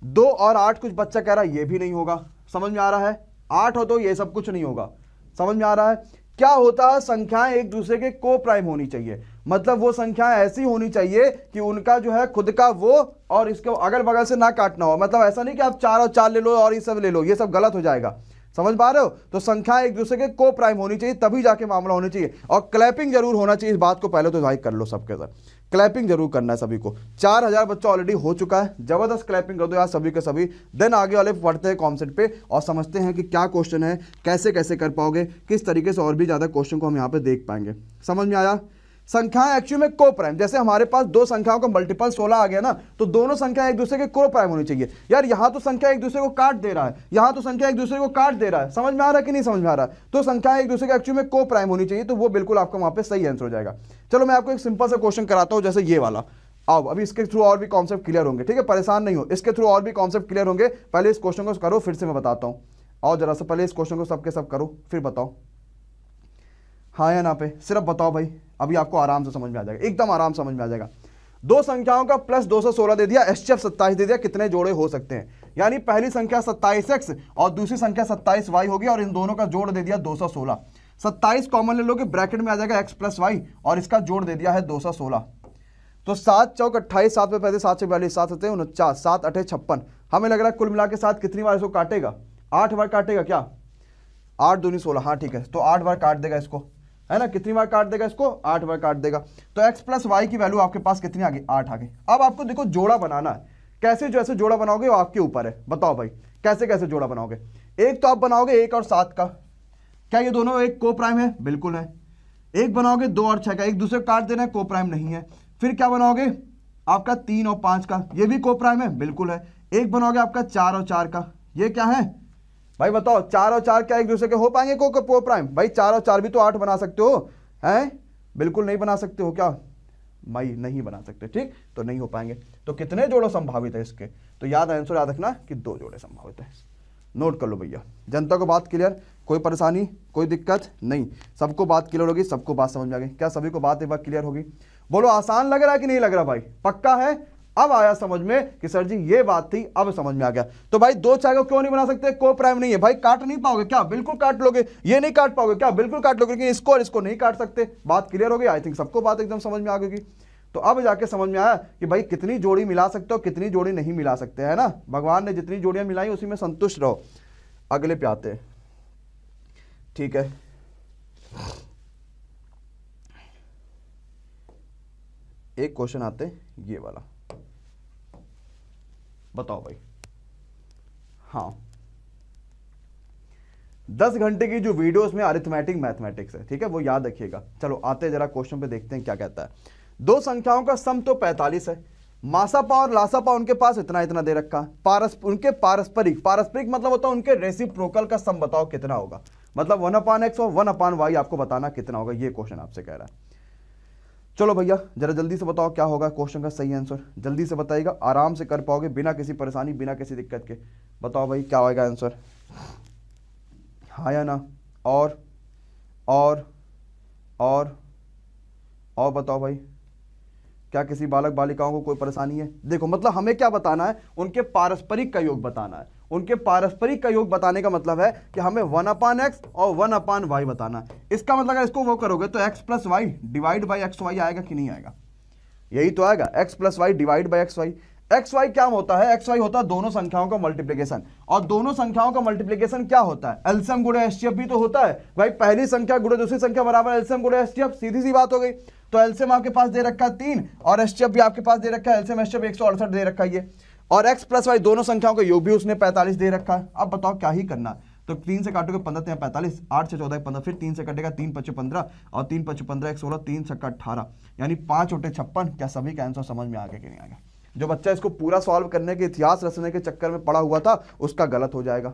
2 और 8 कुछ बच्चा कह रहा है ये भी नहीं होगा। समझ में आ रहा है? 8 हो तो ये सब कुछ नहीं होगा। समझ में आ रहा है? क्या होता है, संख्याएं एक दूसरे के को प्राइम होनी चाहिए। मतलब वो संख्याएं ऐसी होनी चाहिए कि उनका जो है खुद का वो और इसके अगल बगल से ना काटना हो। मतलब ऐसा नहीं कि आप 4 और 4 ले लो और ये सब ले लो, ये सब गलत हो जाएगा। समझ पा रहे हो? तो संख्याएं एक दूसरे के को प्राइम होनी चाहिए, तभी जाके मामला होना चाहिए। और क्लैपिंग जरूर होना चाहिए। इस बात को पहले तो भाई कर लो, सबके साथ क्लैपिंग जरूर करना है सभी को। 4000 बच्चा ऑलरेडी हो चुका है, जबरदस्त क्लैपिंग कर दो यार सभी के सभी। देन आगे वाले पढ़ते हैं कॉन्सेप्ट पे और समझते हैं कि क्या क्वेश्चन है, कैसे कैसे कर पाओगे, किस तरीके से और भी ज्यादा क्वेश्चन को हम यहाँ पे देख पाएंगे। समझ में आया? संख्याएं एक्चुअली में को प्राइम, जैसे हमारे पास दो संख्याओं का मल्टीपल 16 आ गया ना, तो दोनों संख्या एक दूसरे के को प्राइम होनी चाहिए। यार यहां तो संख्या एक दूसरे को काट दे रहा है, यहां तो संख्या एक दूसरे को काट दे रहा है। समझ में आ रहा है कि नहीं समझ में आ रहा है? तो संख्या एक दूसरे के एक्चुअली में को प्राइम होनी चाहिए, तो वो बिल्कुल आपका वहां पे सही आंसर हो जाएगा। चलो मैं आपको एक सिंपल सा क्वेश्चन कराता हूं, जैसे ये वाला। आओ, अभी इसके थ्रू और भी कॉन्सेप्ट क्लियर होंगे, ठीक है? परेशान नहीं हो, इसके थ्रू और भी कॉन्सेप्ट क्लियर होंगे। पहले इस क्वेश्चन को करो, फिर से मैं बताता हूं। और जरा सा पहले इस क्वेश्चन को सबके सब करो, फिर बताओ हाँ या ना पे। सिर्फ बताओ भाई, अभी आपको आराम से समझ में आ जाएगा, एकदम आराम समझ में आ जाएगा। दो संख्याओं का प्लस 216 दे दिया, एचसीएफ 27 दे दिया, कितने जोड़े हो सकते हैं? यानी पहली संख्या 27x और दूसरी संख्या 27y होगी और इन दोनों का जोड़ दे दिया 216। 27 कॉमन ले लोगे, ब्रैकेट में आ जाएगा x प्लस वाई और इसका जोड़ दे दिया है 216। तो 7 चौक 28, 7 पे पैसे 7 से 42, 7 7 49, 7 8 56। हमें लग रहा है कुल मिला के साथ कितनी बार इसको काटेगा? 8 बार काटेगा क्या? 8 दूनी 16, हाँ ठीक है, तो 8 बार काट देगा इसको, है ना? कितनी बार काट देगा इसको? 8 बार काट देगा। तो x प्लस वाई की वैल्यू आपके पास कितनी आ गई? 8 आ गई। अब आपको देखो जोड़ा बनाना है, कैसे जैसे जोड़ा बनाओगे वो आपके ऊपर है। बताओ भाई कैसे कैसे जोड़ा बनाओगे? एक तो आप बनाओगे 1 और 7 का, क्या ये दोनों एक को प्राइम है? बिल्कुल है। एक बनाओगे 2 और 6 का, एक दूसरे को काट देना है, को प्राइम नहीं है। फिर क्या बनाओगे आपका 3 और 5 का, ये भी को प्राइम है? बिल्कुल है। एक बनाओगे आपका 4 और 4 का, ये क्या है भाई? बताओ 4 और 4 क्या एक दूसरे के हो पाएंगे को प्राइम? भाई 4 और 4 भी तो 8 बना सकते हो, हैं? बिल्कुल नहीं बना सकते हो क्या भाई? नहीं बना सकते, ठीक? तो नहीं हो पाएंगे। तो कितने जोड़े संभावित है इसके? तो याद आंसर याद रखना कि 2 जोड़े संभावित है। नोट कर लो भैया। जनता को बात क्लियर? कोई परेशानी, कोई दिक्कत नहीं? सबको बात क्लियर होगी, सबको बात समझ में आ गई? क्या सभी को बात एक बार क्लियर होगी? बोलो आसान लग रहा है कि नहीं लग रहा भाई? पक्का है? अब आया समझ में कि सर जी ये बात थी, अब समझ में आ गया। तो भाई 2 4 को क्यों नहीं बना सकते? को प्राइम नहीं है भाई, काट नहीं पाओगे क्या? बिल्कुल काट लोगे। ये नहीं काट पाओगे क्या? बिल्कुल काट लोगे, लेकिन इसको और इसको नहीं काट सकते। बात क्लियर हो गई? आई थिंक सबको बात एकदम समझ में आ गई। तो अब जाके समझ में आया कि भाई कितनी जोड़ी मिला सकते हो, कितनी जोड़ी नहीं मिला सकते, है ना। भगवान ने जितनी जोड़ियां मिलाई उसी में संतुष्ट रहो। अगले पे आते हैं, ठीक है। एक क्वेश्चन आते हैं ये वाला, बताओ भाई। हाँ, 10 घंटे की जो वीडियोस में अरिथमेटिक मैथमेटिक्स है, ठीक है, वो याद रखिएगा। चलो आते हैं जरा क्वेश्चन पे, देखते हैं क्या कहता है। दो संख्याओं का सम तो 45 है। मासापा और लासापा उनके पास इतना इतना दे रखा है। उनके पारस्परिक, पारस्परिक मतलब होता है उनके रेसिप्रोकल का सम बताओ कितना होगा। मतलब 1/x और 1/y आपको बताना कितना होगा, ये क्वेश्चन आपसे कह रहा है। चलो भैया जरा जल्दी से बताओ क्या होगा क्वेश्चन का सही आंसर, जल्दी से बताइएगा, आराम से कर पाओगे बिना किसी परेशानी, बिना किसी दिक्कत के। बताओ भाई क्या होगा आंसर, हाँ या ना? और बताओ भाई, क्या किसी बालक बालिकाओं को कोई परेशानी है? देखो मतलब हमें क्या बताना है, उनके पारस्परिक का योग बताना है। उनके पारस्परिक का योग बताने का मतलब है कि हमें 1/x और 1/y बताना है। इसका मतलब अगर इसको वो करोगे तो x + y divide by XY आएगा कि नहीं आएगा? यही तो आएगा, x + y divide by XY। XY क्या होता है? XY होता है दोनों संख्याओं का मल्टीप्लिकेशन। और दोनों संख्याओं का मल्टीप्लिकेशन क्या होता है? एलसीएम गुणे एचसीएफ भी तो होता है भाई। पहली संख्या गुणे दूसरी संख्या बराबर एलसीएम गुणे एचसीएफ, सीधी सी बात हो गई। तो एलसीएम आपके पास दे रखा है 3 और एचसीएफ भी आपके पास दे रखा है, एलसीएम एचसीएफ 168 दे रखा है ये। और x + y दोनों संख्याओं का योग भी उसने 45 दे रखा है। अब बताओ क्या ही करना। तो 3 से काटोगे 15 3 45, 8 6 14 15, फिर 3 से कटेगा 3 5 15 और 3 5 15 1 16, 3 6 18, यानी 5 × 56। क्या सभी का आंसर समझ में आ गया कि नहीं आ गया? जो बच्चा इसको पूरा सॉल्व करने के, इतिहास रचने के चक्कर में पड़ा हुआ था, उसका गलत हो जाएगा।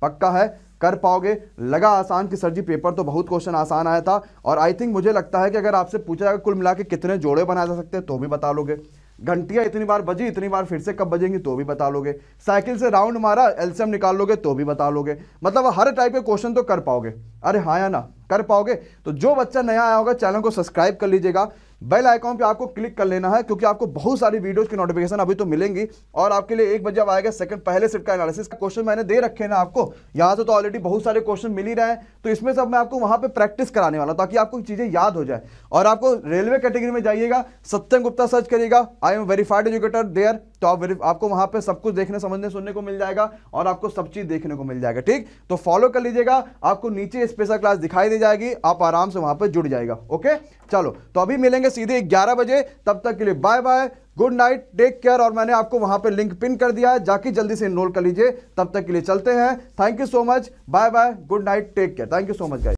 पक्का है कर पाओगे? लगा आसान कि सर जी पेपर तो बहुत क्वेश्चन आसान आया था। और आई थिंक मुझे लगता है कि अगर आपसे पूछा जाएगा कुल मिला के कितने जोड़े बनाए जा सकते हैं तो भी बता लोगे। घंटियां इतनी बार बजी, इतनी बार फिर से कब बजेंगी तो भी बता लोगे। साइकिल से राउंड मारा, एलसीएम निकाल लोगे तो भी बता लोगे। मतलब हर टाइप के क्वेश्चन तो कर पाओगे। अरे हाँ या ना? कर पाओगे? तो जो बच्चा नया आया होगा चैनल को सब्सक्राइब कर लीजिएगा, बेल आइकॉन पे आपको क्लिक कर लेना है, क्योंकि आपको बहुत सारी वीडियोस की नोटिफिकेशन अभी तो मिलेंगी। और आपके लिए 1 बजे अब आएगा सेकंड पहले सेट का एनालिसिस का क्वेश्चन मैंने दे रखे हैं ना आपको। यहाँ से तो ऑलरेडी बहुत सारे क्वेश्चन मिल ही रहे हैं, तो इसमें सब मैं आपको वहां पे प्रैक्टिस कराने वाला हूं ताकि आपको चीजें याद हो जाए। और आपको रेलवे कैटेगरी में जाइएगा, सत्यम गुप्ता सर्च करिएगा, I am verified educator there, तो आपको वहां पे सब कुछ देखने समझने सुनने को मिल जाएगा और आपको सब चीज देखने को मिल जाएगा। ठीक, तो फॉलो कर लीजिएगा, आपको नीचे स्पेशल क्लास दिखाई दे जाएगी, आप आराम से वहां पे जुड़ जाएगा। ओके चलो, तो अभी मिलेंगे सीधे 11 बजे, तब तक के लिए bye bye, good night, take care. और मैंने आपको वहां पे लिंक पिन कर दिया है, जाके जल्दी से इनरोल कर लीजिए। तब तक के लिए चलते हैं, thank you so much, bye bye, good night, take care, thank you so much guys.